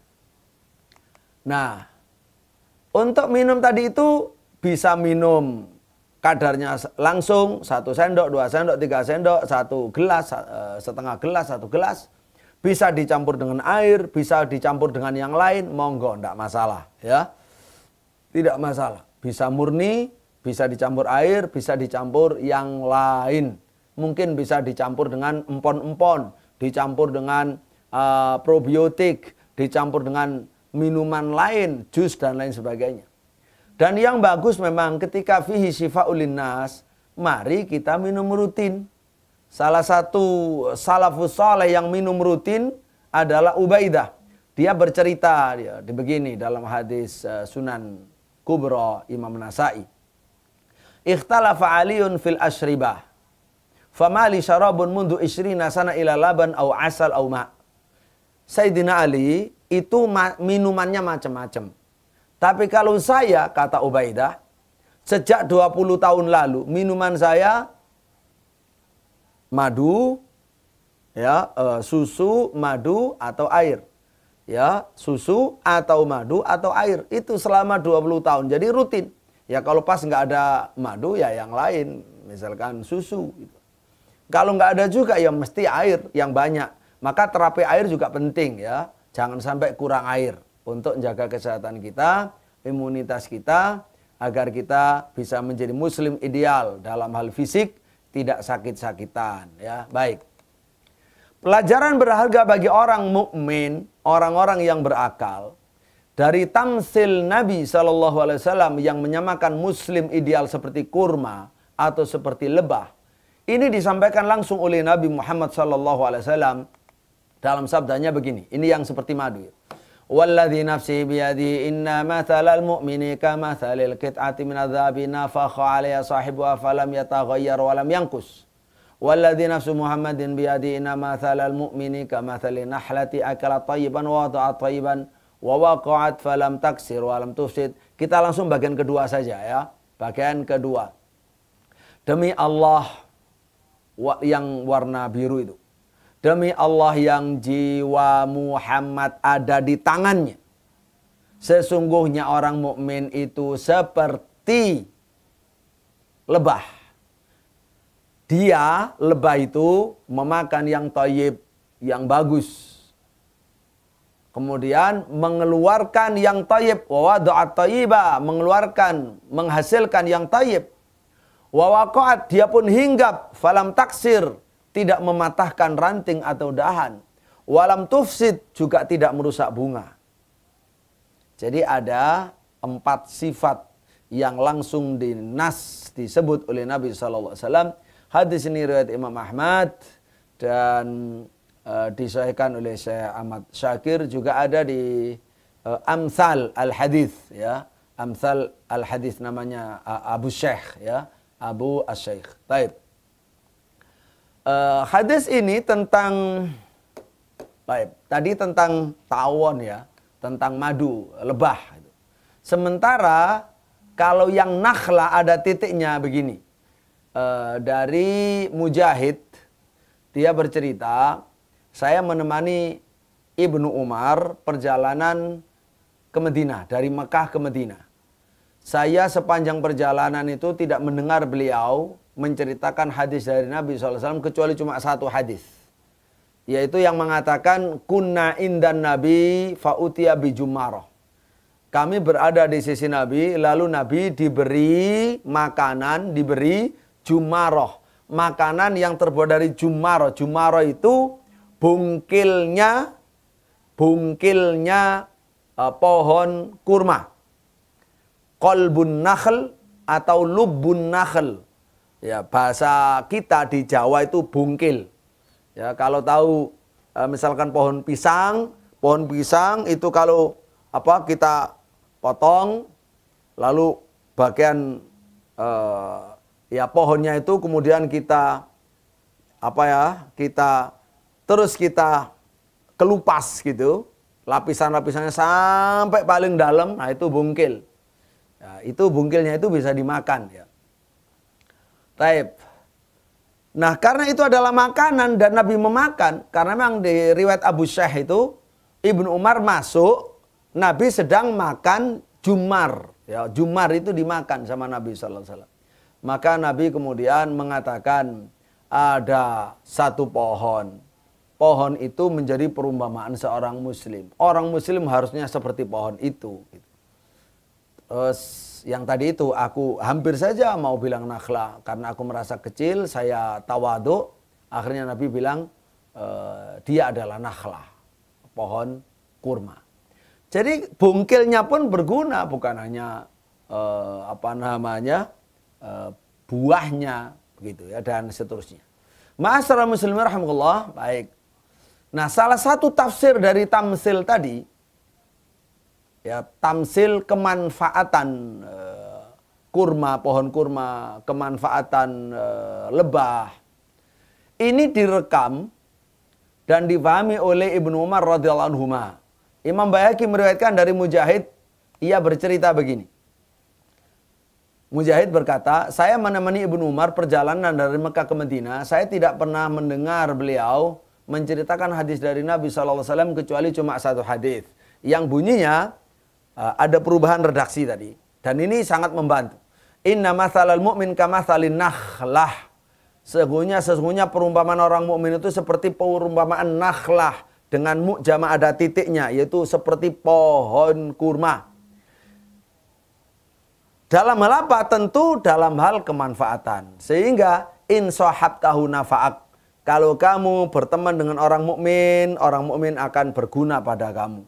Nah, untuk minum tadi itu bisa minum kadarnya langsung 1 sendok, 2 sendok, 3 sendok, 1 gelas, setengah gelas, 1 gelas. Bisa dicampur dengan air, bisa dicampur dengan yang lain, monggo, enggak masalah. Ya, tidak masalah. Bisa murni, bisa dicampur air, bisa dicampur yang lain. Mungkin bisa dicampur dengan empon-empon, dicampur dengan probiotik, dicampur dengan minuman lain, jus dan lain sebagainya. Dan yang bagus memang ketika fihi syifa'ul linnas, mari kita minum rutin. Salah satu salafus saleh yang minum rutin adalah Ubaidah. Dia bercerita begini dalam hadis Sunan Kubra Imam Nasai. Ikhtalafa Aliun fil ashribah. Famali syarabun mundu isyrina sana ila laban au asal au ma'. Sayyidina Ali itu minumannya macam-macam. Tapi kalau saya, kata Ubaidah, sejak 20 tahun lalu minuman saya madu, ya, susu, madu atau air. Ya, susu atau madu atau air. Itu selama 20 tahun. Jadi rutin. Ya kalau pas nggak ada madu ya yang lain, misalkan susu. Kalau nggak ada juga ya mesti air yang banyak. Maka terapi air juga penting ya. Jangan sampai kurang air untuk menjaga kesehatan kita, imunitas kita, agar kita bisa menjadi muslim ideal dalam hal fisik, tidak sakit-sakitan. Ya, baik. Pelajaran berharga bagi orang mukmin, orang-orang yang berakal. Dari tamsil Nabi SAW yang menyamakan muslim ideal seperti kurma atau seperti lebah. Ini disampaikan langsung oleh Nabi Muhammad SAW dalam sabdanya begini. Ini yang seperti madu. Walladhi nafsi biyadi inna mathalal mu'mini kamathalil kit'ati minadzabi nafakha alaiya sahibuha falam yataghayyar walam yankus. Walladhi nafsu Muhammadin biyadi inna mathalal mu'mini kamathali nahlati akala tayyiban wa wada'at tayyiban wa waqa'at falam taksir wa lam tufsid. Kita langsung bagian kedua saja ya. Bagian kedua. Demi Allah yang warna biru itu. Demi Allah yang jiwa Muhammad ada di tangannya. Sesungguhnya orang mukmin itu seperti lebah. Dia, lebah itu memakan yang thayyib, yang bagus. Kemudian mengeluarkan yang thayyib, wa wada'at thayyiba, mengeluarkan, menghasilkan yang thayyib. Wa waqa'at, dia pun hinggap, falam taksir, tidak mematahkan ranting atau dahan. Walam tufsid, juga tidak merusak bunga. Jadi ada 4 sifat yang langsung disebut oleh Nabi SAW. Hadis ini riwayat Imam Ahmad dan disahihkan oleh Syekh Ahmad Syakir, juga ada di Amsal Al-Hadis ya. Amsal Al-Hadis namanya Abu Syekh ya, Abu Asy-Syaikh. Baik. Hadis ini tentang tadi tentang tawon ya, tentang madu, lebah. Sementara kalau yang nakhla ada titiknya begini. Dari Mujahid, dia bercerita, saya menemani Ibnu Umar perjalanan ke Madinah, dari Mekah ke Madinah. Saya sepanjang perjalanan itu tidak mendengar beliau menceritakan hadis dari Nabi SAW kecuali cuma 1 hadis. Yaitu yang mengatakan, kunna indan Nabi fa'utiya bijumarah. Kami berada di sisi Nabi, lalu Nabi diberi makanan, diberi jumarah. Makanan yang terbuat dari jumarah. Jumarah itu bungkilnya pohon kurma. Qalbun nakhl atau lubbun nakhl. Ya, bahasa kita di Jawa itu bungkil. Ya, kalau tahu misalkan pohon pisang itu kalau kita potong, lalu bagian pohonnya itu kemudian kita kita kelupas gitu, lapisan-lapisannya sampai paling dalam, nah itu bungkil. Ya, itu bungkilnya itu bisa dimakan ya. Taib. Nah, karena itu adalah makanan dan Nabi memakan, karena memang di riwayat Abu Syekh itu Ibnu Umar masuk, Nabi sedang makan jumar. Ya, jumar itu dimakan sama Nabi sallallahu alaihi wasallam. Maka Nabi kemudian mengatakan ada 1 pohon. Pohon itu menjadi perumpamaan seorang muslim. Orang muslim harusnya seperti pohon itu. Terus yang tadi itu aku hampir saja mau bilang nakhla. Karena aku merasa kecil, saya tawadu. Akhirnya Nabi bilang dia adalah nakhla. pohon kurma. Jadi bungkilnya pun berguna, bukan hanya buahnya begitu ya, dan seterusnya. Ma'asyiral muslimin rahimakumullah. Baik. Nah, salah satu tafsir dari tamsil tadi, ya, tamsil kemanfaatan kurma, pohon kurma, kemanfaatan lebah, ini direkam dan dipahami oleh Ibnu Umar radhiyallahu anhuma. Imam Baihaqi meriwayatkan dari Mujahid, ia bercerita begini. Mujahid berkata, saya menemani Ibnu Umar perjalanan dari Mekah ke Madinah. Saya tidak pernah mendengar beliau menceritakan hadis dari Nabi SAW kecuali cuma satu hadis yang bunyinya ada perubahan redaksi tadi. Dan ini sangat membantu. Inna mathalal mu'min kamathalin nakhlah. Sesungguhnya perumpamaan orang mukmin itu seperti perumpamaan nakhlah dengan jama' ada titiknya, yaitu seperti pohon kurma. Dalam hal apa? Tentu dalam hal kemanfaatan. Sehingga in sahabtahu nafa'ak. Kalau kamu berteman dengan orang mukmin akan berguna pada kamu.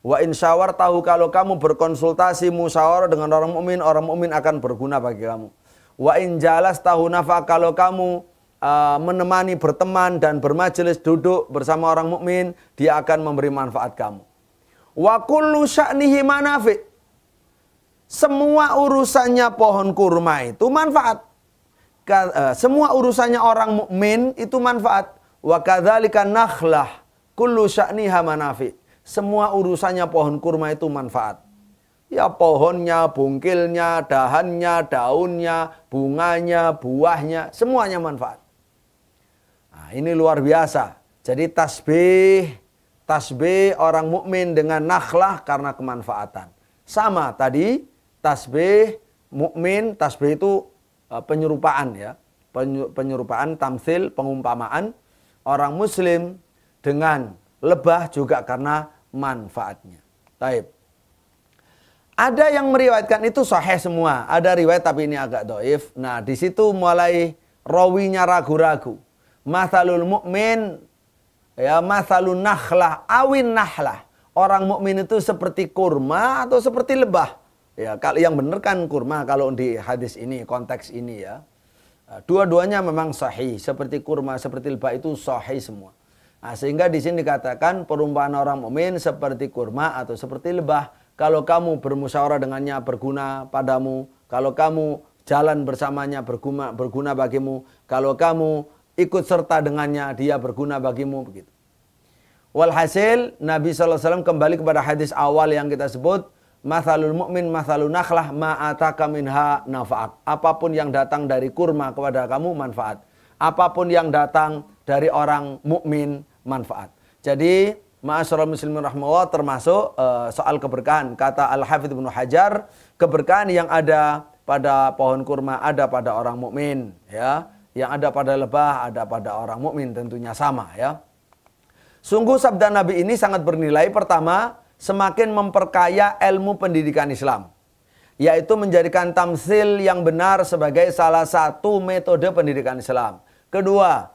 Wa in syawartahu, kalau kamu berkonsultasi musyawarah dengan orang mukmin akan berguna bagi kamu. Wa in jalastahu nafa'ak, kalau kamu menemani, berteman dan bermajelis duduk bersama orang mukmin, dia akan memberi manfaat kamu. Wa kullu sya'nihi manafi'. Semua urusannya pohon kurma itu manfaat. Semua urusannya orang mukmin itu manfaat. Wa kadzalika nakhlah kullu sya'niha manafi. Semua urusannya pohon kurma itu manfaat. Ya, pohonnya, bungkilnya, dahannya, daunnya, bunganya, buahnya, semuanya manfaat. Nah, ini luar biasa. Jadi tasbih orang mukmin dengan nakhlah karena kemanfaatan. Sama tadi tasbih mukmin, tasbih itu penyerupaan ya. Penyerupaan, tamsil, pengumpamaan orang muslim dengan lebah juga karena manfaatnya. Baik. Ada yang meriwayatkan itu sahih semua. Ada riwayat tapi ini agak dhaif. Nah, di situ mulai rawinya ragu-ragu. Mathalul mukmin ya mathalun nakhlah awin nahlah. Orang mukmin itu seperti kurma atau seperti lebah? Ya, kalau yang benar kan kurma kalau di hadis ini, konteks ini ya. Dua-duanya memang sahih, seperti kurma, seperti lebah itu sahih semua. Nah, sehingga di sini dikatakan perumpamaan orang mukmin seperti kurma atau seperti lebah. Kalau kamu bermusyawarah dengannya berguna padamu, kalau kamu jalan bersamanya berguna bagimu, kalau kamu ikut serta dengannya dia berguna bagimu, begitu. Walhasil Nabi SAW kembali kepada hadis awal yang kita sebut, mathalul mu'min mathalun nakhlah ma'ataka minha nafa'ak. Apapun yang datang dari kurma kepada kamu manfaat. Apapun yang datang dari orang mukmin manfaat. Jadi ma'asyiral muslimin rahimahullah, termasuk soal keberkahan. Kata Al-Hafidz Ibnu Hajar, keberkahan yang ada pada pohon kurma ada pada orang mukmin, ya. Yang ada pada lebah ada pada orang mukmin, tentunya sama ya. Sungguh sabda Nabi ini sangat bernilai. Pertama, semakin memperkaya ilmu pendidikan Islam, yaitu menjadikan tamsil yang benar sebagai salah satu metode pendidikan Islam. Kedua,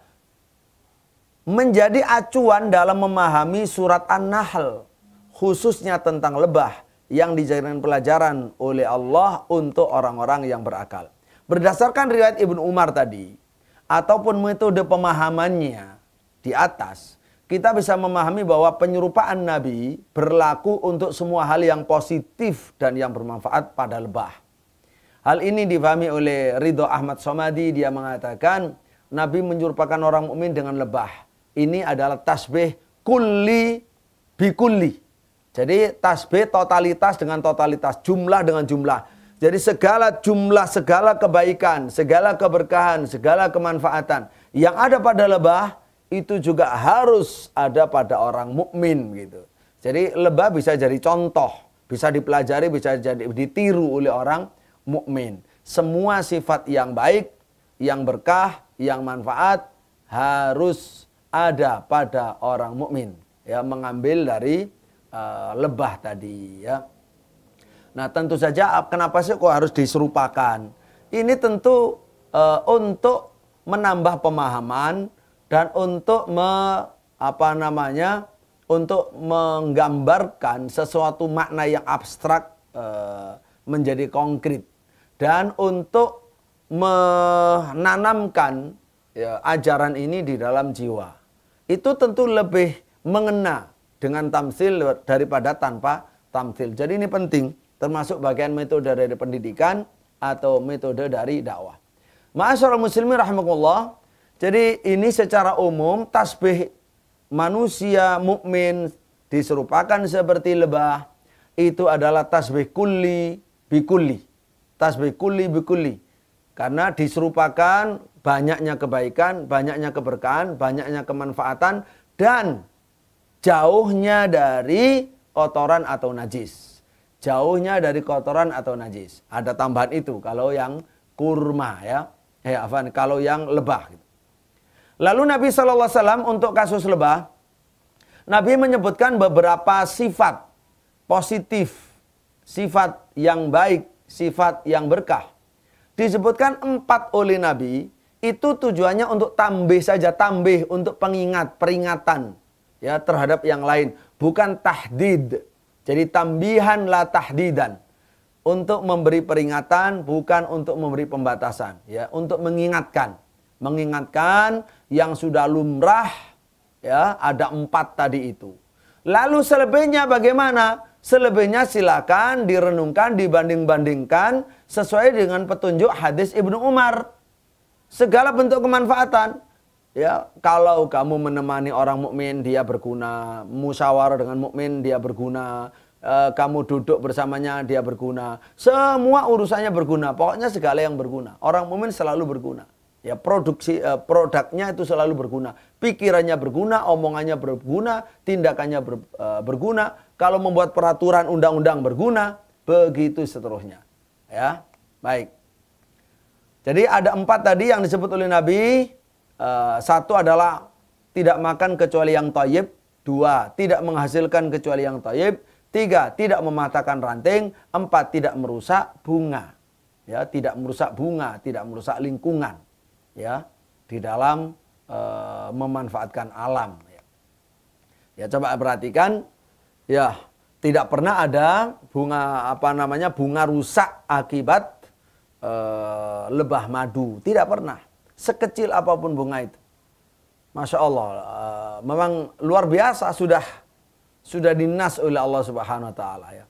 menjadi acuan dalam memahami surat An-Nahl, khususnya tentang lebah yang dijadikan pelajaran oleh Allah untuk orang-orang yang berakal. Berdasarkan riwayat Ibnu Umar tadi, ataupun metode pemahamannya di atas, kita bisa memahami bahwa penyerupaan Nabi berlaku untuk semua hal yang positif dan yang bermanfaat pada lebah. Hal ini difahami oleh Ridho Ahmad Somadi. Dia mengatakan Nabi menyerupakan orang mukmin dengan lebah. Ini adalah tasbih kulli bikulli. Jadi tasbih totalitas dengan totalitas, jumlah dengan jumlah. Jadi segala jumlah, segala kebaikan, segala keberkahan, segala kemanfaatan yang ada pada lebah itu juga harus ada pada orang mukmin gitu. Jadi lebah bisa jadi contoh, bisa dipelajari, bisa jadi ditiru oleh orang mukmin. Semua sifat yang baik, yang berkah, yang manfaat harus ada pada orang mukmin. Ya, mengambil dari lebah tadi ya. Nah, tentu saja kenapa sih kok harus diserupakan? Ini tentu untuk menambah pemahaman dan untuk untuk menggambarkan sesuatu makna yang abstrak menjadi konkret, dan untuk menanamkan ajaran ini di dalam jiwa. Itu tentu lebih mengena dengan tamsil daripada tanpa tamsil. Jadi ini penting, termasuk bagian metode dari pendidikan atau metode dari dakwah. Ma'asyiral muslimin rahimakumullah. Jadi ini secara umum tasbih manusia mukmin diserupakan seperti lebah. Itu adalah tasbih kulli bikulli. Tasbih kulli bikulli. Karena diserupakan banyaknya kebaikan, banyaknya keberkahan, banyaknya kemanfaatan, dan jauhnya dari kotoran atau najis. Jauhnya dari kotoran atau najis. Ada tambahan itu kalau yang kurma ya. Kalau yang lebah. Lalu Nabi SAW untuk kasus lebah, Nabi menyebutkan beberapa sifat positif, sifat yang baik, sifat yang berkah. Disebutkan 4 oleh Nabi, itu tujuannya untuk tambih saja, tambih untuk pengingat, peringatan ya terhadap yang lain, bukan tahdid. Jadi tambihan la tahdidan. Untuk memberi peringatan, bukan untuk memberi pembatasan, ya, untuk mengingatkan. Mengingatkan yang sudah lumrah, ya, ada 4 tadi itu. Lalu selebihnya bagaimana? Selebihnya silakan direnungkan, dibanding-bandingkan sesuai dengan petunjuk hadis Ibnu Umar. Segala bentuk kemanfaatan. Ya, kalau kamu menemani orang mukmin dia berguna, musyawarah dengan mukmin dia berguna, kamu duduk bersamanya dia berguna, semua urusannya berguna, pokoknya segala yang berguna. Orang mukmin selalu berguna. Ya, produknya itu selalu berguna, pikirannya berguna, omongannya berguna, tindakannya berguna. Kalau membuat peraturan undang-undang berguna, begitu seterusnya. Ya, baik. Jadi ada 4 tadi yang disebut oleh Nabi. 1 adalah tidak makan kecuali yang thayyib, 2 tidak menghasilkan kecuali yang thayyib, 3 tidak mematahkan ranting, 4 tidak merusak bunga. Ya, tidak merusak bunga, tidak merusak lingkungan. Ya, di dalam memanfaatkan alam. Ya, coba perhatikan, ya, tidak pernah ada bunga bunga rusak akibat lebah madu, tidak pernah. Sekecil apapun bunga itu, Masya Allah, memang luar biasa, sudah dinas oleh Allah Subhanahu Wa Taala ya.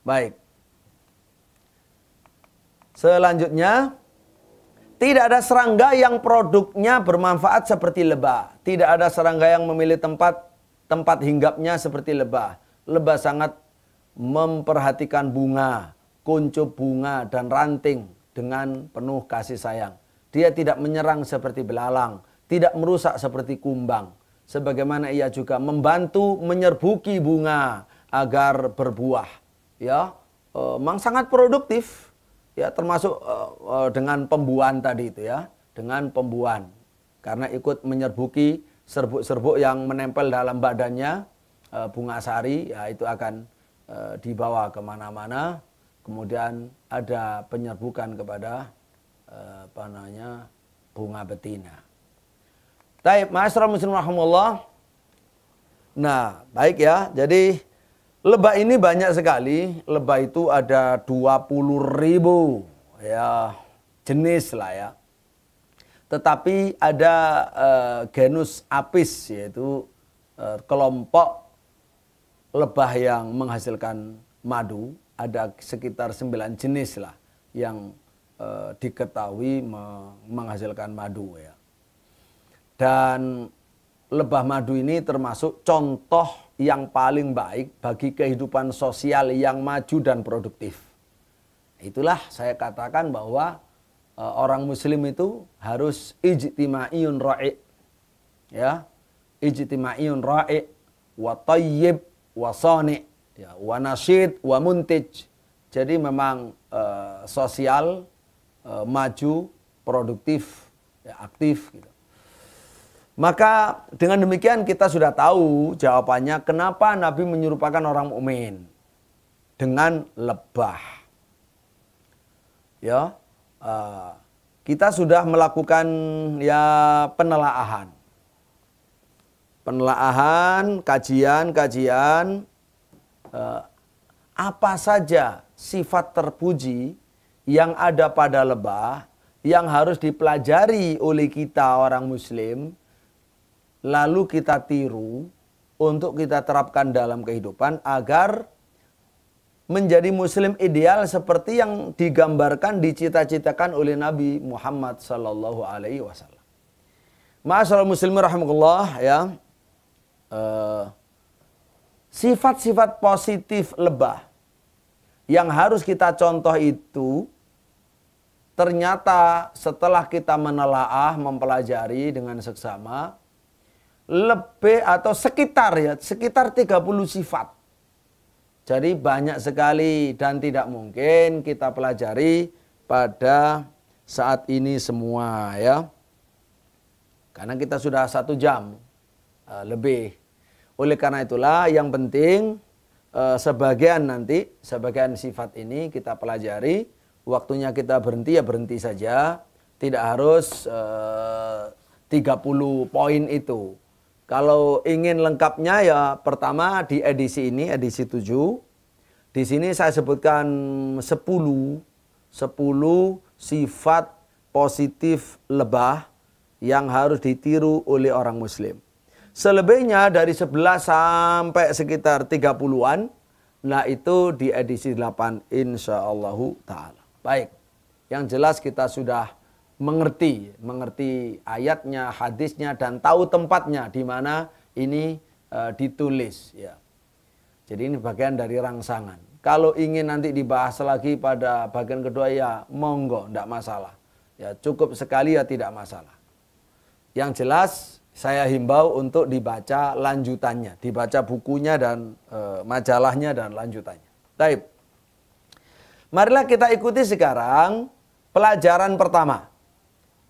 Baik. Selanjutnya, tidak ada serangga yang produknya bermanfaat seperti lebah. Tidak ada serangga yang memilih tempat hinggapnya seperti lebah. Lebah sangat memperhatikan bunga, kuncup bunga dan ranting dengan penuh kasih sayang. Dia tidak menyerang seperti belalang, tidak merusak seperti kumbang. Sebagaimana ia juga membantu menyerbuki bunga agar berbuah. Ya, memang sangat produktif. Ya, termasuk dengan pembuahan tadi itu ya, dengan pembuahan. Karena ikut menyerbuki serbuk-serbuk yang menempel dalam badannya bunga sari, ya itu akan dibawa kemana-mana. Kemudian ada penyerbukan kepada bunga betina. Baik, ma'asyiral muslimin rahimakumullah. Nah, baik ya. Jadi lebah ini banyak sekali. Lebah itu ada 20.000 ya jenis lah ya. Tetapi ada genus Apis, yaitu kelompok lebah yang menghasilkan madu. Ada sekitar 9 jenis lah yang diketahui menghasilkan madu ya. Dan lebah madu ini termasuk contoh yang paling baik bagi kehidupan sosial yang maju dan produktif. Itulah saya katakan bahwa orang muslim itu harus ijtima'iyun ra'i. Ya, ijtima'iyun ra'i wa tayyib wa sani', ya, wa nasyid wa muntij. Jadi memang sosial, maju, produktif, ya, aktif gitu. Maka dengan demikian kita sudah tahu jawabannya kenapa Nabi menyerupakan orang mukmin dengan lebah. Ya, kita sudah melakukan ya penelaahan. penelaahan, kajian apa saja sifat terpuji yang ada pada lebah yang harus dipelajari oleh kita orang muslim, lalu kita tiru untuk kita terapkan dalam kehidupan agar menjadi muslim ideal seperti yang digambarkan, dicita-citakan oleh Nabi Muhammad sallallahu alaihi wasallam. Ma'asyiral muslimin rahimakumullah, ya. Sifat-sifat positif lebah yang harus kita contoh itu ternyata setelah kita menelaah, mempelajari dengan seksama, lebih atau sekitar 30 sifat. Jadi banyak sekali dan tidak mungkin kita pelajari pada saat ini semua, ya. Karena kita sudah 1 jam lebih. Oleh karena itulah yang penting sebagian sifat ini kita pelajari. Waktunya kita berhenti ya berhenti saja. Tidak harus 30 poin itu. Kalau ingin lengkapnya ya pertama di edisi ini, edisi 7. Di sini saya sebutkan 10 sifat positif lebah yang harus ditiru oleh orang muslim. Selebihnya dari 11 sampai sekitar 30-an, nah itu di edisi 8 insyaallah ta'ala. Baik, yang jelas kita sudah mengerti ayatnya, hadisnya, dan tahu tempatnya di mana ini ditulis, ya. Jadi ini bagian dari rangsangan. Kalau ingin nanti dibahas lagi pada bagian kedua ya monggo, tidak masalah. Ya cukup sekali ya tidak masalah. Yang jelas saya himbau untuk dibaca lanjutannya, dibaca bukunya dan majalahnya dan lanjutannya. Baik. Marilah kita ikuti sekarang pelajaran pertama.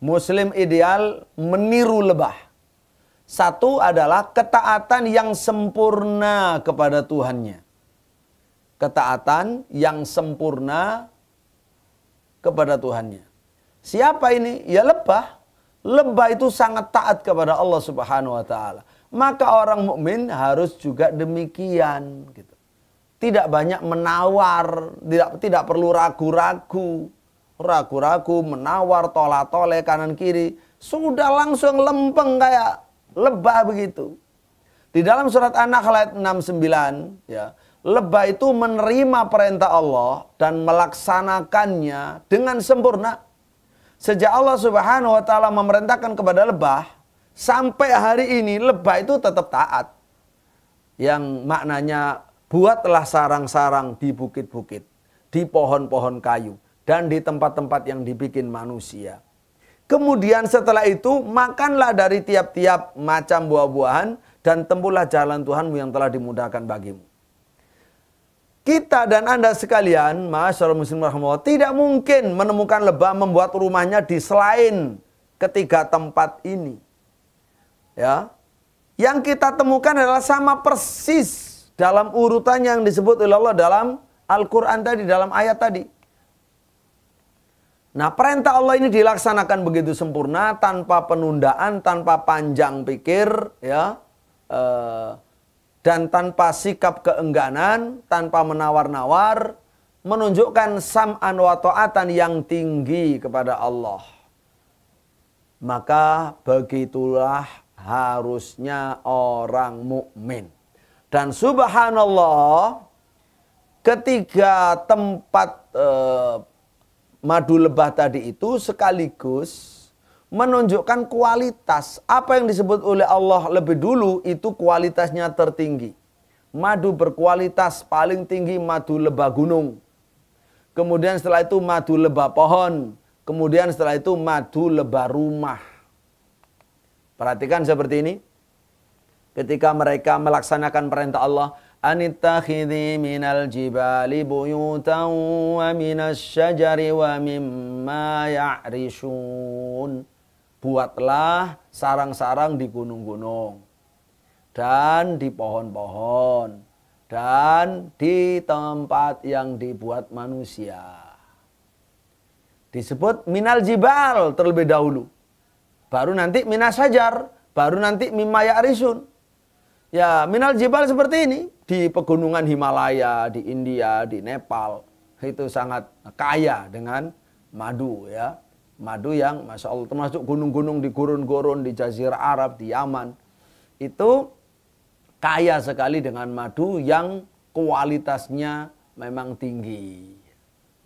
Muslim ideal meniru lebah. 1 adalah ketaatan yang sempurna kepada Tuhannya. Ketaatan yang sempurna kepada Tuhannya. Siapa ini? Ya lebah. Lebah itu sangat taat kepada Allah Subhanahu wa taala. Maka orang mukmin harus juga demikian, gitu. Tidak banyak menawar, tidak perlu ragu-ragu. Ragu-ragu, menawar, tola-tole kanan kiri, sudah langsung lempeng kayak lebah begitu. Di dalam surat An-Nahl ayat 69, ya, lebah itu menerima perintah Allah dan melaksanakannya dengan sempurna. Sejak Allah Subhanahu wa taala memerintahkan kepada lebah, sampai hari ini lebah itu tetap taat. Yang maknanya buatlah sarang-sarang di bukit-bukit, di pohon-pohon kayu, dan di tempat-tempat yang dibikin manusia. Kemudian setelah itu makanlah dari tiap-tiap macam buah-buahan dan tempuhlah jalan Tuhanmu yang telah dimudahkan bagimu. Kita dan Anda sekalian, ma'asyiral muslimin rahimahullah, tidak mungkin menemukan lebah membuat rumahnya di selain ketiga tempat ini. Ya. Yang kita temukan adalah sama persis dalam urutan yang disebut oleh Allah dalam Al-Quran tadi, dalam ayat tadi. Nah, perintah Allah ini dilaksanakan begitu sempurna, tanpa penundaan, tanpa panjang pikir, ya, dan tanpa sikap keengganan, tanpa menawar-nawar, menunjukkan sam'an wa ta'atan yang tinggi kepada Allah. Maka begitulah harusnya orang mukmin. Dan subhanallah, ketiga tempat madu lebah tadi itu sekaligus menunjukkan kualitas. Apa yang disebut oleh Allah lebih dulu itu kualitasnya tertinggi. Madu berkualitas paling tinggi madu lebah gunung. Kemudian setelah itu madu lebah pohon. Kemudian setelah itu madu lebah rumah. Perhatikan seperti ini. Ketika mereka melaksanakan perintah Allah, anittakhidhi minal jibali buyutan wa minas syajari wa mimma ya'rishun. Buatlah sarang-sarang di gunung-gunung dan di pohon-pohon dan di tempat yang dibuat manusia. Disebut minal jibal terlebih dahulu. Baru nanti minas syajar, baru nanti mimma ya'rishun. Ya, minal jibal seperti ini di pegunungan Himalaya, di India, di Nepal itu sangat kaya dengan madu ya. Madu yang Masya Allah termasuk gunung-gunung di gurun-gurun di Jazirah Arab, di Yaman. Itu kaya sekali dengan madu yang kualitasnya memang tinggi.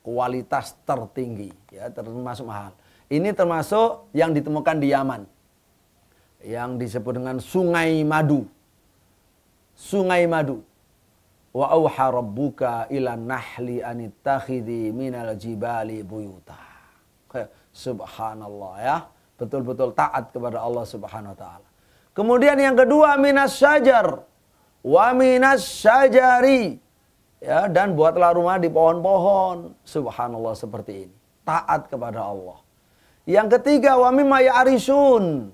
Kualitas tertinggi ya, termasuk mahal. Ini termasuk yang ditemukan di Yaman. Yang disebut dengan Sungai Madu. Sungai Madu. Wa auha rabbuka ila nahli anittakhidhi minal jibali buyuta. Subhanallah ya. Betul-betul taat kepada Allah Subhanahu wa taala. Kemudian yang kedua minas syajar wa minas syajari. Ya, dan buatlah rumah di pohon-pohon. Subhanallah seperti ini. Taat kepada Allah. Yang ketiga wa mimma ya'rishun.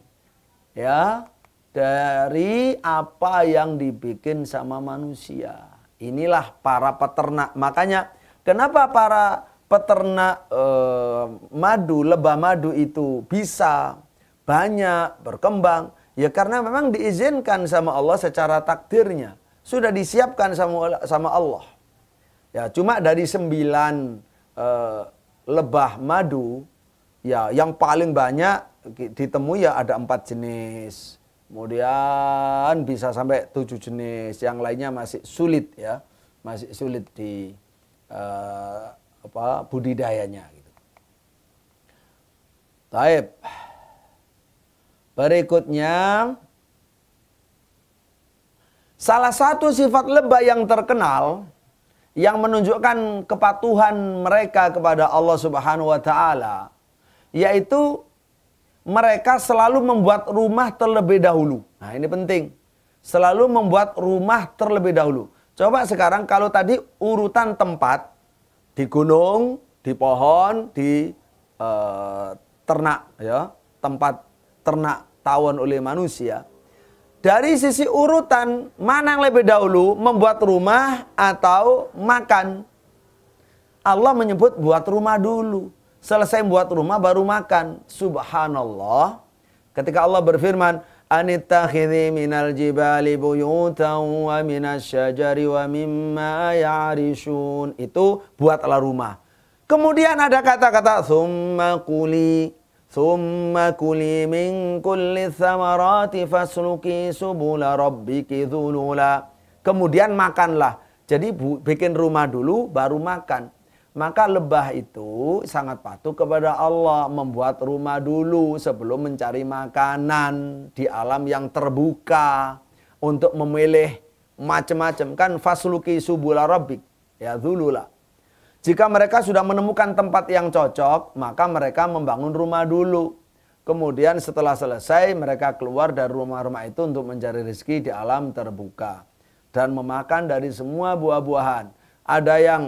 Ya, dari apa yang dibikin sama manusia. Inilah para peternak. Makanya kenapa para peternak madu, lebah madu itu bisa banyak berkembang? Ya karena memang diizinkan sama Allah secara takdirnya. Sudah disiapkan sama Allah. Ya cuma dari 9 lebah madu, ya yang paling banyak ditemui ya ada 4 jenis. Kemudian bisa sampai 7 jenis. Yang lainnya masih sulit ya. Masih sulit di budidayanya gitu. Taib. Berikutnya, salah satu sifat lebah yang terkenal yang menunjukkan kepatuhan mereka kepada Allah Subhanahu wa taala, yaitu mereka selalu membuat rumah terlebih dahulu. Nah, ini penting. Selalu membuat rumah terlebih dahulu. Coba sekarang kalau tadi urutan tempat di gunung, di pohon, di ternak ya, tempat ternak tawon oleh manusia. Dari sisi urutan, mana yang lebih dahulu, membuat rumah atau makan? Allah menyebut buat rumah dulu. Selesai buat rumah baru makan. Subhanallah. Ketika Allah berfirman, Anittakhidhi minal jibali buyutan wa minasyajari wa mimma ya'rishun. Itu buatlah rumah. Kemudian ada kata-kata Thumma kuli min kulli thamarati fasluki subula rabbiki dhulula. Kemudian makanlah. Jadi bikin rumah dulu baru makan. Maka lebah itu sangat patuh kepada Allah. Membuat rumah dulu sebelum mencari makanan di alam yang terbuka. Untuk memilih macam-macam. Kan fasluki subula rabbik. Ya dhulula. Jika mereka sudah menemukan tempat yang cocok, maka mereka membangun rumah dulu. Kemudian setelah selesai, mereka keluar dari rumah-rumah itu untuk mencari rezeki di alam terbuka. Dan memakan dari semua buah-buahan. Ada yang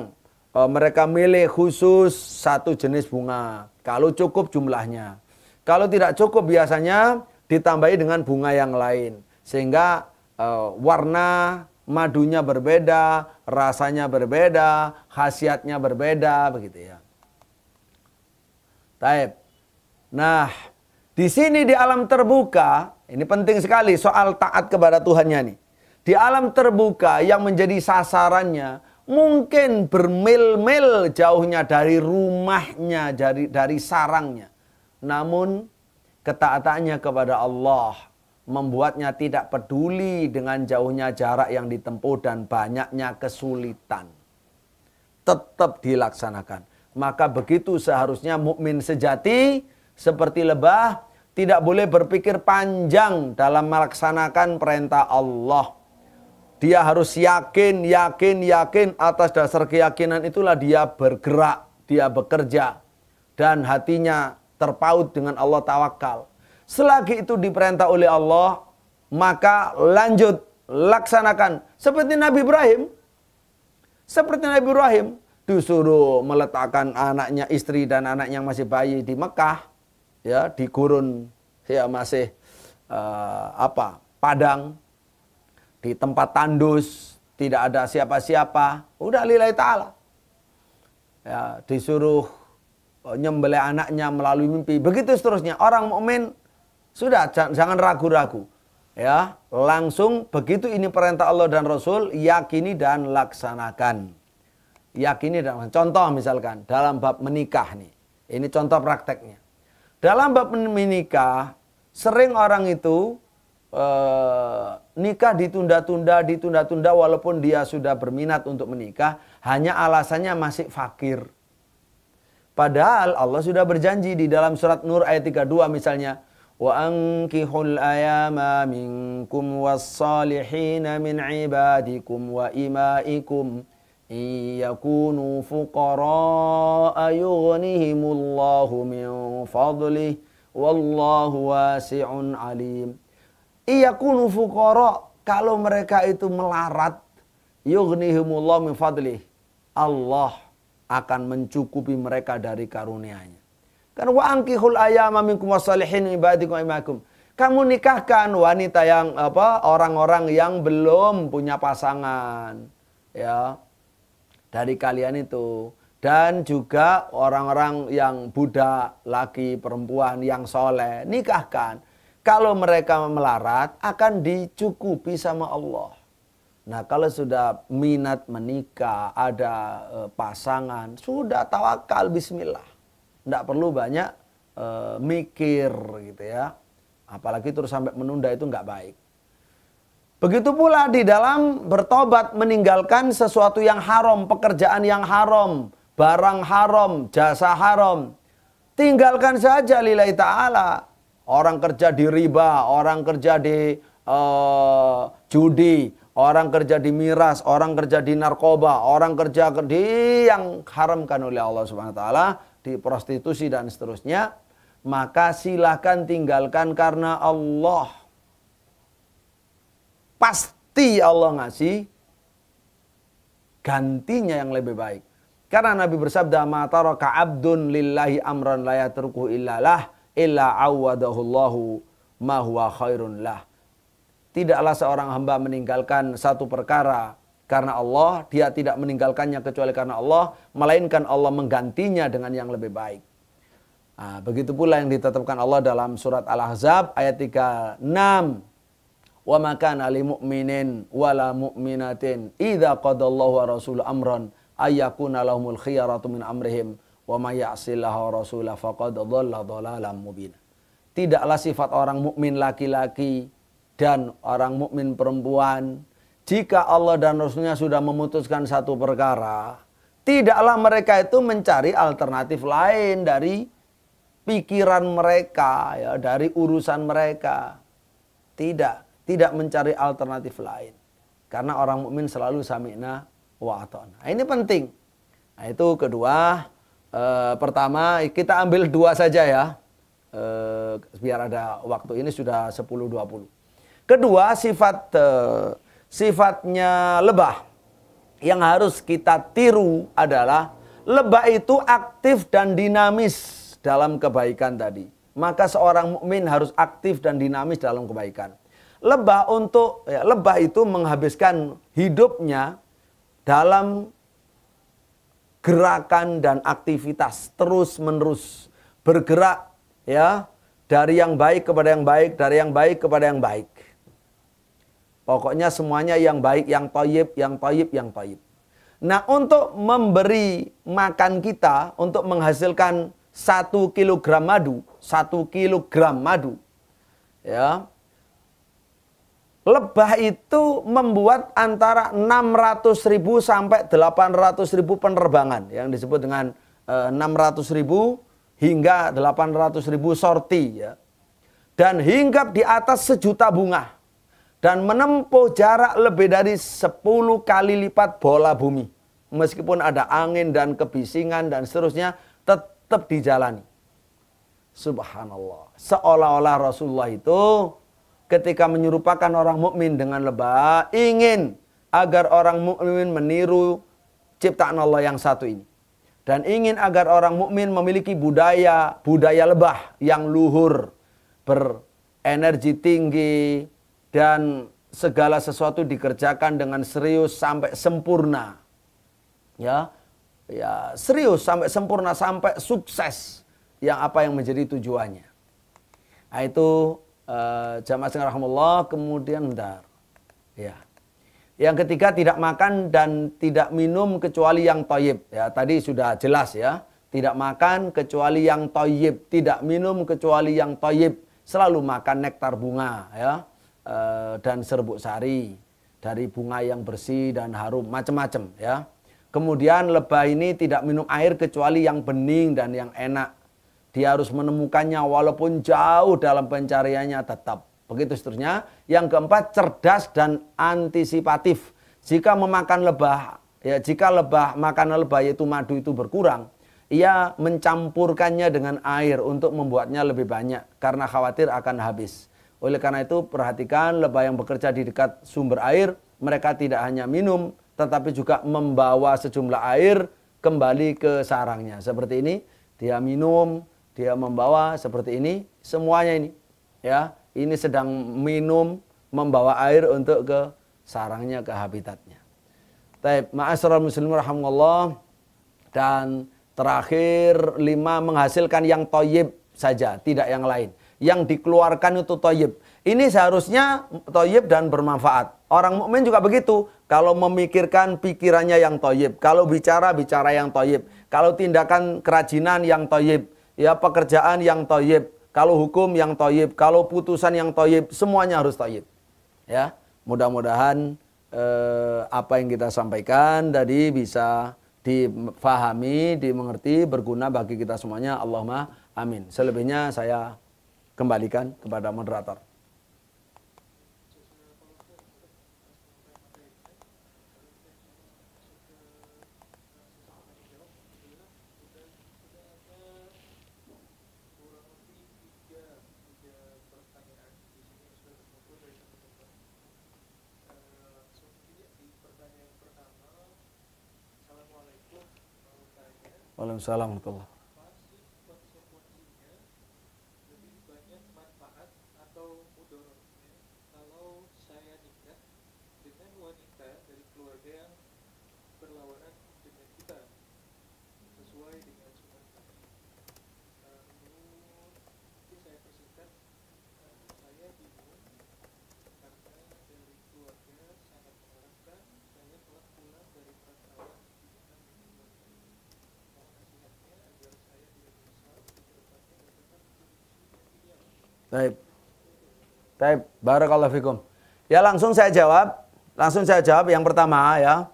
mereka milih khusus satu jenis bunga. Kalau cukup jumlahnya. Kalau tidak cukup biasanya ditambahi dengan bunga yang lain. Sehingga warna madunya berbeda, rasanya berbeda, khasiatnya berbeda, begitu ya. Taib. Nah, di sini di alam terbuka, ini penting sekali soal taat kepada Tuhannya nih. Di alam terbuka yang menjadi sasarannya, mungkin bermil-mil jauhnya dari rumahnya, dari sarangnya. Namun, ketaatannya kepada Allah membuatnya tidak peduli dengan jauhnya jarak yang ditempuh dan banyaknya kesulitan. Tetap dilaksanakan. Maka begitu seharusnya mukmin sejati seperti lebah tidak boleh berpikir panjang dalam melaksanakan perintah Allah. Dia harus yakin atas dasar keyakinan itulah dia bergerak, dia bekerja dan hatinya terpaut dengan Allah tawakal. Selagi itu diperintah oleh Allah, maka lanjut, laksanakan. Seperti Nabi Ibrahim. Seperti Nabi Ibrahim, disuruh meletakkan anaknya, istri dan anak yang masih bayi di Mekah. Ya, di gurun, ya masih padang. Di tempat tandus, tidak ada siapa-siapa. Udah lillahi ta'ala. Ya, disuruh nyembelih anaknya melalui mimpi. Begitu seterusnya. Orang mukmin sudah jangan ragu-ragu. Ya, langsung begitu ini perintah Allah dan Rasul, yakini dan laksanakan. Yakini dan contoh misalkan dalam bab menikah nih. Ini contoh prakteknya. Dalam bab menikah, sering orang itu nikah ditunda-tunda walaupun dia sudah berminat untuk menikah, hanya alasannya masih fakir. Padahal Allah sudah berjanji di dalam surat Nur ayat 32 misalnya, wa ankihul ayama minkum was-salihina min ibadikum wa imaikum iyakunu fuqara'a yughnihimullahu min fadlih wallahu wasi'un alim. Iyakunu fuqara, kalau mereka itu melarat, yughnihimullahu min fadlih, Allah akan mencukupi mereka dari karunia-Nya. Kan wa ankihul ayama minkum was-salihin ibadikum wa imaikum. Kamu nikahkan wanita yang orang-orang yang belum punya pasangan, ya, dari kalian itu, dan juga orang-orang yang budak, laki, perempuan yang soleh, nikahkan. Kalau mereka melarat akan dicukupi sama Allah. Nah, kalau sudah minat menikah, ada pasangan, sudah tawakal, bismillah. Tidak perlu banyak mikir gitu ya. Apalagi terus sampai menunda, itu nggak baik. Begitu pula di dalam bertobat, meninggalkan sesuatu yang haram, pekerjaan yang haram, barang haram, jasa haram. Tinggalkan saja lillahi ta'ala. Orang kerja di riba, orang kerja di judi, orang kerja di miras, orang kerja di narkoba, orang kerja di yang haramkan oleh Allah Subhanahu wa taala, di prostitusi dan seterusnya, maka silahkan tinggalkan karena Allah. Pasti Allah ngasih gantinya yang lebih baik. Karena Nabi bersabda, "Ma taraka 'abdun lillahi amran la yatruku illa lah illa awadahullahu ma huwa khairun lah." Tidaklah seorang hamba meninggalkan satu perkara karena Allah, dia tidak meninggalkannya kecuali karena Allah, melainkan Allah menggantinya dengan yang lebih baik. Nah, begitu pula yang ditetapkan Allah dalam surat Al-Ahzab ayat 36. Wa ma kana lil mu'minin wala mu'minatin idza qadallahu wa rasuluhu amran ayyakuna lahumul khiyaratu min amrihim wa may ya'sillaha wa rasulahu faqad dhalla dhalalan mubina. Tidaklah sifat orang mukmin laki-laki dan orang mukmin perempuan, jika Allah dan Rasulnya sudah memutuskan satu perkara, tidaklah mereka itu mencari alternatif lain dari pikiran mereka, ya, dari urusan mereka. Tidak mencari alternatif lain. Karena orang mukmin selalu sami'na wa ata'na. Nah, ini penting. Nah, itu kedua. Pertama, kita ambil dua saja ya. Biar ada waktu, ini sudah 10:20. Kedua, sifatnya lebah. Yang harus kita tiru adalah lebah itu aktif dan dinamis dalam kebaikan tadi. Maka seorang mukmin harus aktif dan dinamis dalam kebaikan. Lebah itu menghabiskan hidupnya dalam gerakan dan aktivitas terus-menerus, bergerak ya, dari yang baik kepada yang baik, dari yang baik kepada yang baik. Pokoknya semuanya yang baik, yang thayyib, yang thayyib, yang thayyib. Nah, untuk memberi makan kita, untuk menghasilkan 1 kilogram madu, 1 kilogram madu, ya, lebah itu membuat antara 600.000 sampai 800.000 penerbangan, yang disebut dengan 600.000 hingga 800.000 sorti, ya. Dan hinggap di atas 1.000.000 bunga dan menempuh jarak lebih dari 10 kali lipat bola bumi. Meskipun ada angin dan kebisingan dan seterusnya, tetap dijalani. Subhanallah. Seolah-olah Rasulullah itu ketika menyerupakan orang mukmin dengan lebah, ingin agar orang mukmin meniru ciptaan Allah yang satu ini. Dan ingin agar orang mukmin memiliki budaya lebah yang luhur, berenergi tinggi, dan segala sesuatu dikerjakan dengan serius sampai sempurna. Ya, serius sampai sempurna, sampai sukses, yang menjadi tujuannya. Nah, itu Jamaah sekalian rahimahullah, kemudian bentar. Ya. Yang ketiga, tidak makan dan tidak minum kecuali yang thayyib. Ya, tadi sudah jelas ya. Tidak makan kecuali yang thayyib, tidak minum kecuali yang thayyib. Selalu makan nektar bunga ya. Dan serbuk sari dari bunga yang bersih dan harum, macam-macam ya. Kemudian lebah ini tidak minum air kecuali yang bening dan yang enak. Dia harus menemukannya walaupun jauh dalam pencariannya tetap. Begitu seterusnya. Yang keempat, cerdas dan antisipatif. Jika memakan lebah, ya jika makanan lebah yaitu madu itu berkurang, ia mencampurkannya dengan air untuk membuatnya lebih banyak karena khawatir akan habis. Oleh karena itu perhatikan lebah yang bekerja di dekat sumber air, mereka tidak hanya minum tetapi juga membawa sejumlah air kembali ke sarangnya. Seperti ini, dia minum, dia membawa seperti ini, semuanya ini. Ya, ini sedang minum, membawa air untuk ke sarangnya, ke habitatnya. Baik, ma'asyiral muslimin rahimakumullah. Dan terakhir 5, menghasilkan yang thayyib saja, tidak yang lain. Yang dikeluarkan itu thayyib. Ini seharusnya thayyib dan bermanfaat. Orang mukmin juga begitu. Kalau memikirkan pikirannya yang thayyib, kalau bicara yang thayyib, kalau tindakan kerajinan yang thayyib, ya pekerjaan yang thayyib, kalau hukum yang thayyib, kalau putusan yang thayyib, semuanya harus thayyib. Ya, mudah-mudahan apa yang kita sampaikan tadi bisa difahami, dimengerti, berguna bagi kita semuanya. Allahumma amin. Selebihnya saya kembalikan kepada moderator. Waalaikumsalam warahmatullahi wabarakatuh. Baik. Baik, barakallahu fikum. Ya langsung saya jawab. Yang pertama ya.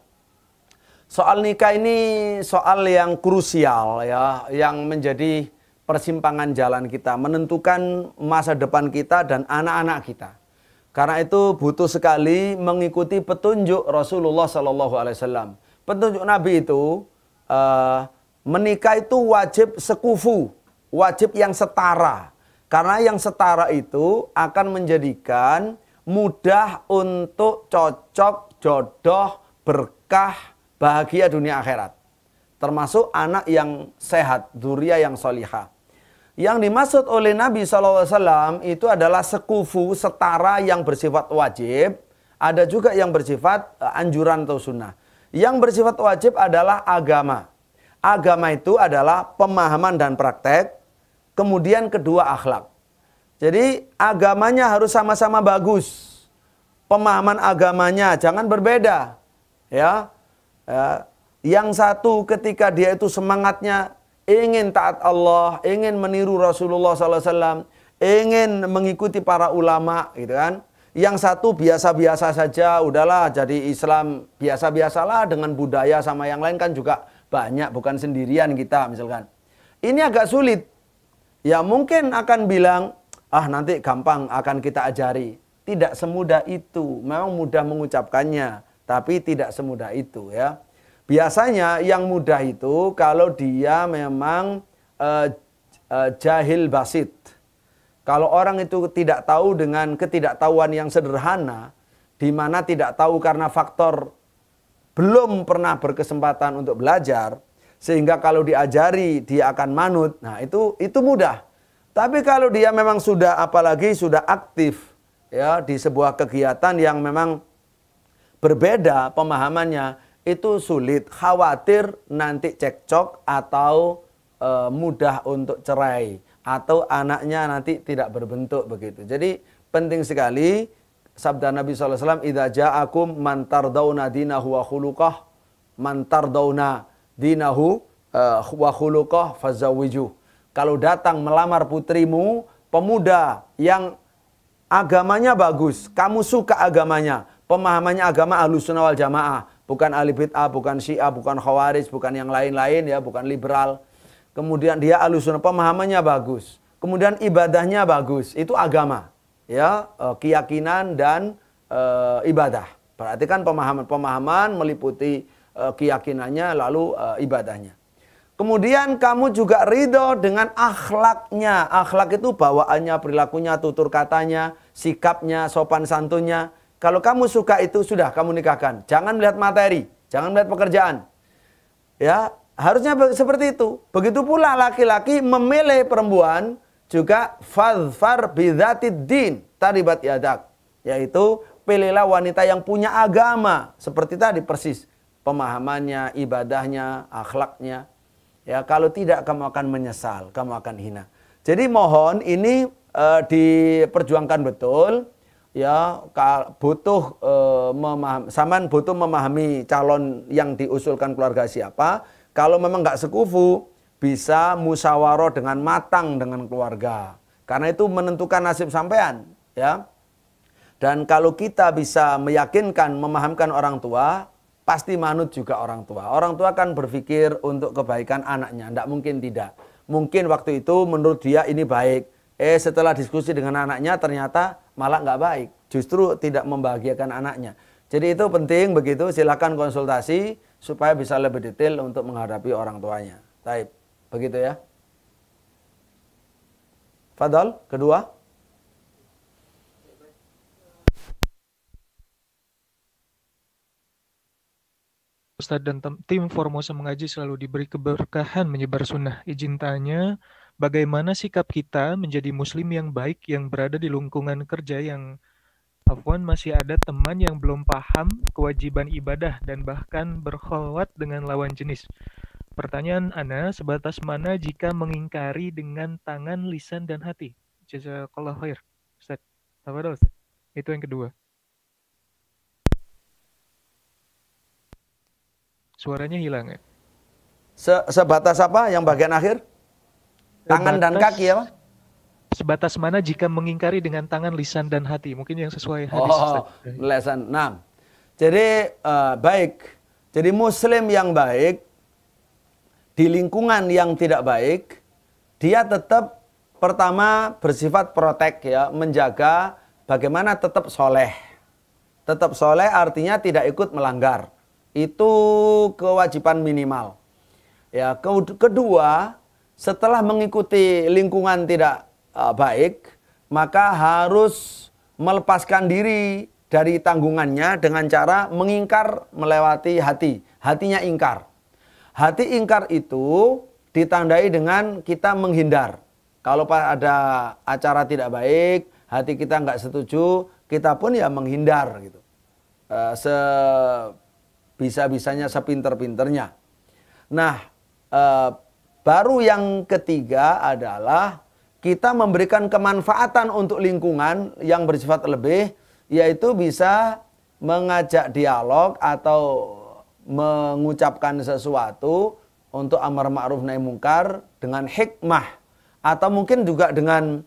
Soal nikah ini soal yang krusial ya, yang menjadi persimpangan jalan kita, menentukan masa depan kita dan anak-anak kita. Karena itu butuh sekali mengikuti petunjuk Rasulullah SAW. Petunjuk Nabi itu menikah itu wajib sekufu, wajib yang setara. Karena yang setara itu akan menjadikan mudah untuk cocok, jodoh, berkah, bahagia dunia akhirat. Termasuk anak yang sehat, dzurriyyah yang solihah. Yang dimaksud oleh Nabi SAW itu adalah sekufu, setara yang bersifat wajib. Ada juga yang bersifat anjuran atau sunnah. Yang bersifat wajib adalah agama. Agama itu adalah pemahaman dan praktek. Kemudian kedua akhlak. Jadi agamanya harus sama-sama bagus. Pemahaman agamanya jangan berbeda. Ya. Yang satu ketika dia itu semangatnya ingin taat Allah, ingin meniru Rasulullah SAW, ingin mengikuti para ulama, gitu kan. Yang satu biasa-biasa saja, udahlah jadi Islam biasa-biasalah dengan budaya sama yang lain kan juga banyak, bukan sendirian kita misalkan. Ini agak sulit. Ya mungkin akan bilang, nanti gampang akan kita ajari. Tidak semudah itu. Memang mudah mengucapkannya, tapi tidak semudah itu ya. Biasanya yang mudah itu kalau dia memang jahil basit. Kalau orang itu tidak tahu dengan ketidaktahuan yang sederhana, di mana tidak tahu karena faktor belum pernah berkesempatan untuk belajar, sehingga kalau diajari dia akan manut. Nah, itu mudah. Tapi kalau dia memang sudah, apalagi sudah aktif ya di sebuah kegiatan yang memang berbeda pemahamannya, itu sulit, khawatir nanti cekcok atau mudah untuk cerai. atau anaknya nanti tidak berbentuk begitu. Jadi penting sekali sabda Nabi SAW, idza ja'akum man tardawna dinahu wa khuluqah, man tardawna dinahu wa khuluqah fazawwiju. Kalau datang melamar putrimu, pemuda yang agamanya bagus, kamu suka agamanya, pemahamannya agama Ahlussunnah wal Jamaah, bukan ahli bid'ah, bukan Syiah, bukan Khawarij, bukan yang lain-lain ya, bukan liberal. Kemudian dia Ahlussunnah, pemahamannya bagus. Kemudian ibadahnya bagus, itu agama. Ya, keyakinan dan ibadah. Berarti kan pemahaman meliputi keyakinannya lalu ibadahnya. Kemudian kamu juga ridho dengan akhlaknya. Akhlak itu bawaannya, perilakunya, tutur katanya, sikapnya, sopan santunnya. Kalau kamu suka itu sudah kamu nikahkan. Jangan melihat materi, jangan melihat pekerjaan. Ya, harusnya seperti itu. Begitu pula laki-laki memilih perempuan juga fadfar bidzatid din taribat yadak. Yaitu pilihlah wanita yang punya agama. Seperti tadi persis. Pemahamannya, ibadahnya, akhlaknya. Ya, kalau tidak kamu akan menyesal, kamu akan hina. Jadi mohon ini diperjuangkan betul. Ya, butuh butuh memahami calon yang diusulkan keluarga siapa. Kalau memang nggak sekufu, bisa musyawarah dengan matang dengan keluarga. Karena itu menentukan nasib sampean, ya. Dan kalau kita bisa meyakinkan, memahamkan orang tua, pasti manut juga orang tua. Orang tua kan berpikir untuk kebaikan anaknya, tidak mungkin tidak. Mungkin waktu itu menurut dia ini baik. Setelah diskusi dengan anaknya ternyata malah nggak baik. Justru tidak membahagiakan anaknya. Jadi itu penting begitu, silakan konsultasi supaya bisa lebih detail untuk menghadapi orang tuanya. Baik, begitu ya. Fadal, kedua. Ustadz dan tim Formosa Mengaji selalu diberi keberkahan menyebar sunnah. Izin tanya, bagaimana sikap kita menjadi muslim yang baik yang berada di lingkungan kerja yang Afwan masih ada teman yang belum paham kewajiban ibadah dan bahkan berkholwat dengan lawan jenis. Pertanyaan Ana, sebatas mana jika mengingkari dengan tangan, lisan, dan hati? Jazakallah khair. Ustaz, apa dah Ustaz? Itu yang kedua. Suaranya hilang ya? Sebatas apa yang bagian akhir? Tangan dan kaki ya, Pak? Sebatas mana jika mengingkari dengan tangan, lisan, dan hati? Mungkin yang sesuai hadis. Lisan. Nah, jadi baik. Jadi muslim yang baik di lingkungan yang tidak baik, dia tetap pertama bersifat protek ya, menjaga bagaimana tetap soleh. Tetap soleh artinya tidak ikut melanggar. Itu kewajiban minimal. Ya, kedua, setelah mengikuti lingkungan tidak baik, maka harus melepaskan diri dari tanggungannya dengan cara mengingkar melewati hati. Hatinya ingkar. Hati ingkar itu ditandai dengan kita menghindar. Kalau ada acara tidak baik, hati kita nggak setuju, kita pun ya menghindar gitu. Bisa-bisanya, sepinter-pinternya. Nah, baru yang ketiga adalah kita memberikan kemanfaatan untuk lingkungan yang bersifat lebih, yaitu bisa mengajak dialog atau mengucapkan sesuatu untuk amar ma'ruf nahi mungkar dengan hikmah, atau mungkin juga dengan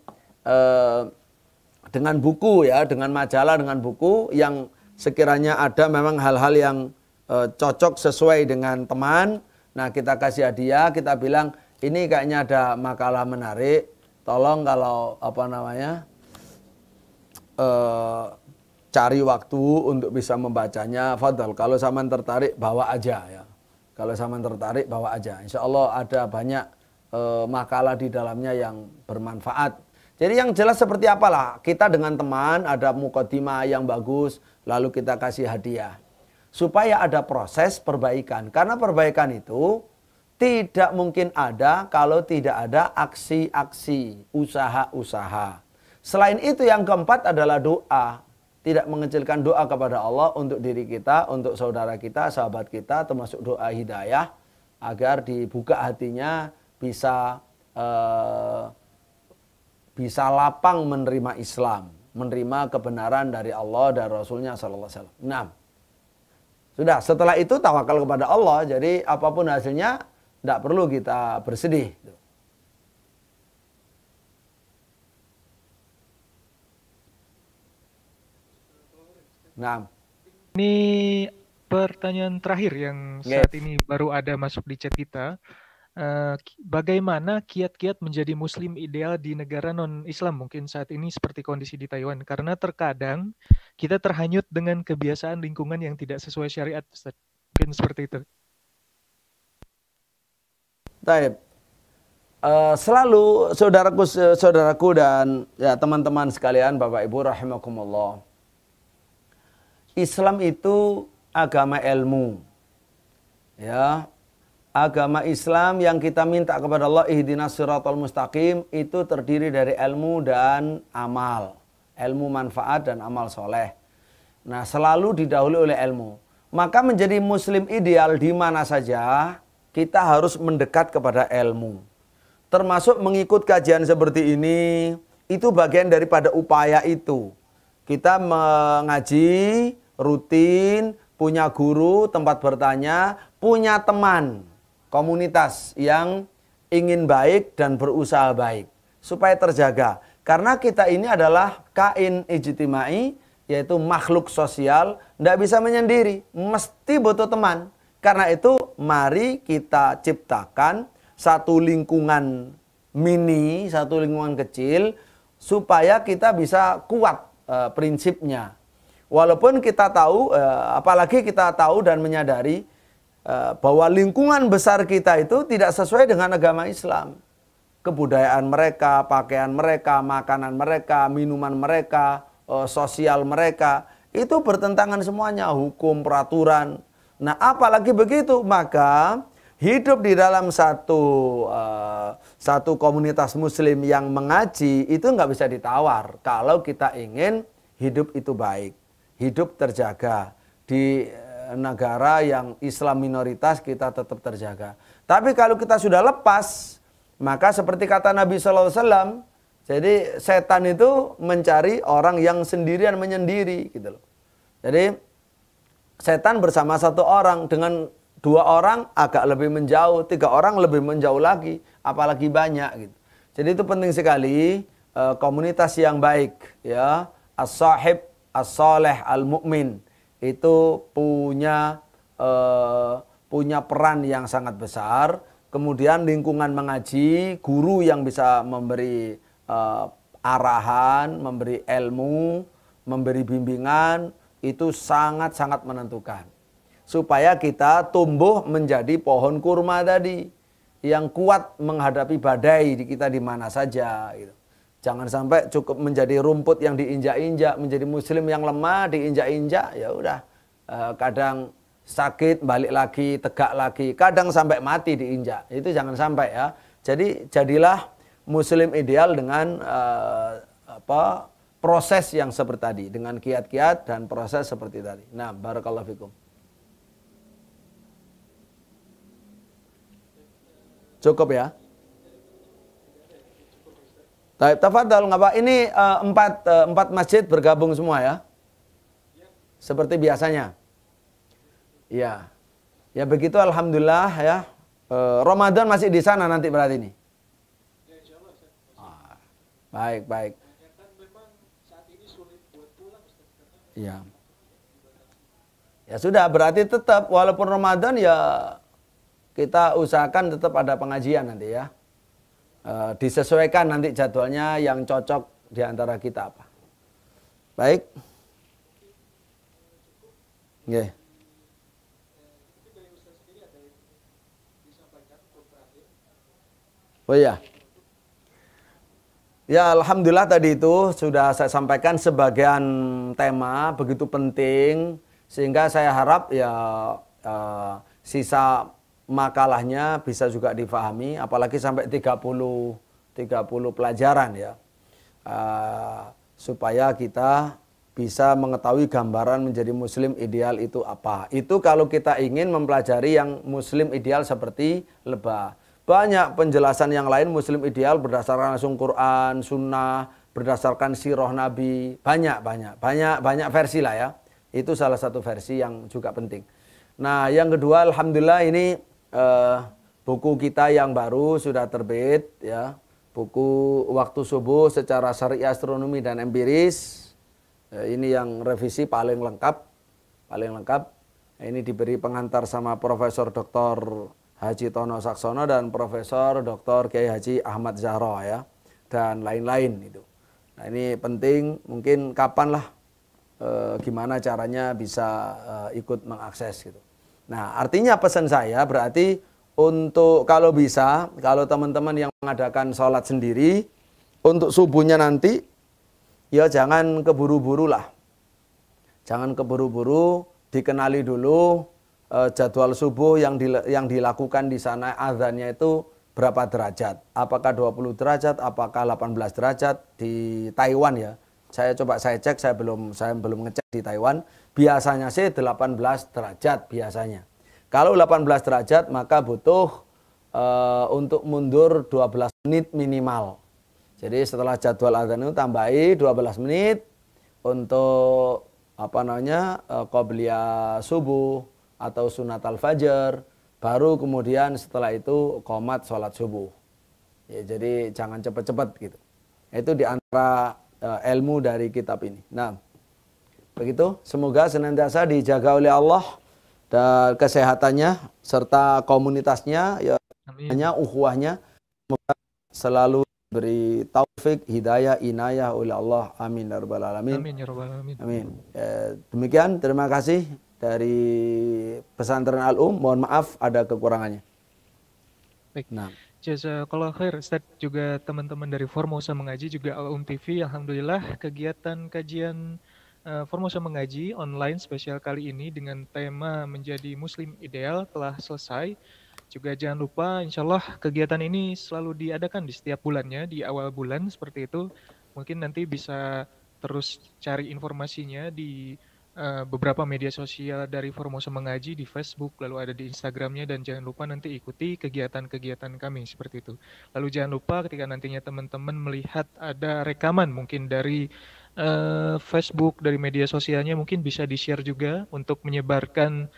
buku ya, dengan majalah, dengan buku yang sekiranya ada memang hal-hal yang cocok sesuai dengan teman. Nah, kita kasih hadiah, kita bilang ini kayaknya ada makalah menarik, tolong kalau cari waktu untuk bisa membacanya, fadal. Kalau sampean tertarik bawa aja ya. Kalau sampean tertarik bawa aja. Insya Allah ada banyak makalah di dalamnya yang bermanfaat. Jadi yang jelas seperti apalah, kita dengan teman ada mukadimah yang bagus, lalu kita kasih hadiah. Supaya ada proses perbaikan. Karena perbaikan itu tidak mungkin ada kalau tidak ada aksi-aksi, usaha-usaha. Selain itu yang keempat adalah doa. Tidak mengecilkan doa kepada Allah untuk diri kita, untuk saudara kita, sahabat kita, termasuk doa hidayah. Agar dibuka hatinya bisa bisa lapang menerima Islam, menerima kebenaran dari Allah dan Rasulnya sallallahu alaihi wasallam. Nah, sudah, setelah itu tawakal kepada Allah, jadi apapun hasilnya tidak perlu kita bersedih. Nah, Ini pertanyaan terakhir yang saat ini baru ada masuk di chat kita. Bagaimana kiat-kiat menjadi muslim ideal di negara non-Islam mungkin saat ini seperti kondisi di Taiwan? Karena terkadang kita terhanyut dengan kebiasaan lingkungan yang tidak sesuai syariat, Ustaz. Mungkin seperti itu. Taib. Selalu saudaraku dan ya teman-teman sekalian, Bapak Ibu rahimakumullah. Islam itu agama ilmu. Ya. Agama Islam yang kita minta kepada Allah ihdinas siratal mustaqim itu terdiri dari ilmu dan amal. Ilmu manfaat dan amal soleh. Nah, selalu didahului oleh ilmu. Maka menjadi muslim ideal di mana saja kita harus mendekat kepada ilmu. Termasuk mengikut kajian seperti ini, itu bagian daripada upaya itu. Kita mengaji rutin, punya guru, tempat bertanya, punya teman, komunitas yang ingin baik dan berusaha baik supaya terjaga. Karena kita ini adalah kain ijtimai, yaitu makhluk sosial, tidak bisa menyendiri, mesti butuh teman. Karena itu mari kita ciptakan satu lingkungan mini, satu lingkungan kecil supaya kita bisa kuat prinsipnya. Walaupun kita tahu, apalagi kita tahu dan menyadari bahwa lingkungan besar kita itu tidak sesuai dengan agama Islam. Kebudayaan mereka, pakaian mereka, makanan mereka, minuman mereka, sosial mereka, itu bertentangan semuanya, hukum, peraturan. Nah, apalagi begitu, maka hidup di dalam satu komunitas muslim yang mengaji itu nggak bisa ditawar kalau kita ingin hidup itu baik, hidup terjaga. Di negara yang Islam minoritas kita tetap terjaga. Tapi kalau kita sudah lepas, maka seperti kata Nabi SAW, jadi setan itu mencari orang yang sendirian menyendiri gitu loh. Jadi setan bersama satu orang, dengan dua orang agak lebih menjauh, tiga orang lebih menjauh lagi, apalagi banyak gitu. Jadi itu penting sekali komunitas yang baik, ya, as-sahib, as-saleh, al-mu'min itu punya peran yang sangat besar. Kemudian lingkungan mengaji, guru yang bisa memberi arahan, memberi ilmu, memberi bimbingan, itu sangat-sangat menentukan. Supaya kita tumbuh menjadi pohon kurma tadi, yang kuat menghadapi badai di kita di mana saja gitu. Jangan sampai cukup menjadi rumput yang diinjak-injak, menjadi muslim yang lemah diinjak-injak, ya udah kadang sakit balik lagi, tegak lagi, kadang sampai mati diinjak. Itu jangan sampai ya. Jadi jadilah muslim ideal dengan proses yang seperti tadi, dengan kiat-kiat dan proses seperti tadi. Nah, barakallahu fikum. Cukup ya? Tafadhal, nggak apa. Ini empat masjid bergabung semua ya? Seperti biasanya. Ya, ya begitu. Alhamdulillah ya. Ramadan masih di sana nanti berarti ini. Baik, baik. Ya. Ya sudah, berarti tetap walaupun Ramadan ya kita usahakan tetap ada pengajian nanti ya. Disesuaikan nanti jadwalnya yang cocok di antara kita apa. Baik. Nggih. Oh iya. Ya, alhamdulillah tadi itu sudah saya sampaikan sebagian tema begitu penting sehingga saya harap ya sisa makalahnya bisa juga difahami, apalagi sampai 30 pelajaran ya. Supaya kita bisa mengetahui gambaran menjadi muslim ideal itu apa. Itu kalau kita ingin mempelajari yang muslim ideal seperti lebah. banyak penjelasan yang lain Muslim ideal berdasarkan langsung Quran, Sunnah, berdasarkan sirah Nabi, banyak versi lah ya. Itu salah satu versi yang juga penting. Nah, yang kedua, alhamdulillah ini buku kita yang baru sudah terbit ya. Buku Waktu Subuh secara Syariah, Astronomi dan Empiris. Ini yang revisi paling lengkap. Ini diberi pengantar sama Profesor Dr. Haji Tono Saksono dan Profesor Dr. Kiai Haji Ahmad Zahra ya, dan lain-lain itu. Nah, ini penting, mungkin kapan lah gimana caranya bisa ikut mengakses gitu. Nah, artinya pesan saya berarti untuk kalau bisa, kalau teman-teman yang mengadakan sholat sendiri untuk subuhnya nanti ya jangan keburu-buru lah. Jangan keburu-buru, dikenali dulu jadwal subuh yang dilakukan di sana azannya itu berapa derajat. Apakah 20 derajat, apakah 18 derajat di Taiwan ya. Saya cek, saya belum ngecek di Taiwan. Biasanya sih 18 derajat biasanya. Kalau 18 derajat maka butuh untuk mundur 12 menit minimal. Jadi setelah jadwal azan itu tambahi 12 menit untuk qobliyah subuh atau sunat al-fajr, baru kemudian setelah itu qomat sholat subuh. Ya, jadi jangan cepat-cepat gitu. Itu di antara ilmu dari kitab ini. Nah, begitu. Semoga senantiasa dijaga oleh Allah dan kesehatannya serta komunitasnya, ya, hanya ukhuwahnya. Semoga selalu beri taufik, hidayah, inayah oleh Allah. Amin ya rabbal alamin. Amin ya rabbal alamin. Amin. Demikian, terima kasih dari Pesantren Al-Um. Mohon maaf ada kekurangannya. Baik. Nah, jazakallah khair Ustaz, juga teman-teman dari Formosa Mengaji juga Al-Um TV. Alhamdulillah kegiatan kajian Formosa Mengaji online spesial kali ini dengan tema menjadi Muslim ideal telah selesai. Juga jangan lupa insya Allah kegiatan ini selalu diadakan di setiap bulannya, di awal bulan seperti itu. Mungkin nanti bisa terus cari informasinya di beberapa media sosial dari Formosa Mengaji, di Facebook, lalu ada di Instagramnya, dan jangan lupa nanti ikuti kegiatan-kegiatan kami seperti itu. Lalu jangan lupa ketika nantinya teman-teman melihat ada rekaman mungkin dari Facebook, dari media sosialnya, mungkin bisa di-share juga untuk menyebarkan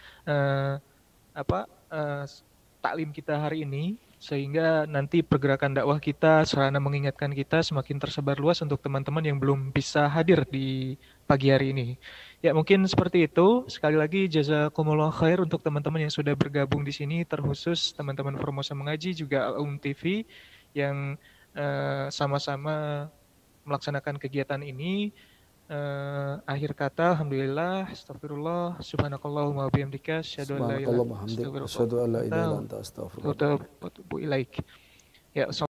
taklim kita hari ini, sehingga nanti pergerakan dakwah kita, sarana mengingatkan kita semakin tersebar luas untuk teman-teman yang belum bisa hadir di pagi hari ini. Ya, mungkin seperti itu. Sekali lagi jazakumullah khair untuk teman-teman yang sudah bergabung di sini, terkhusus teman-teman Formosa Mengaji juga Al-Um TV yang sama-sama melaksanakan kegiatan ini. Akhir kata, alhamdulillah, astagfirullah, subhanakallahumma wabihamdika, asyhadu an la ilaha illa anta, astaghfiruka wa atubu ilaik. Ya,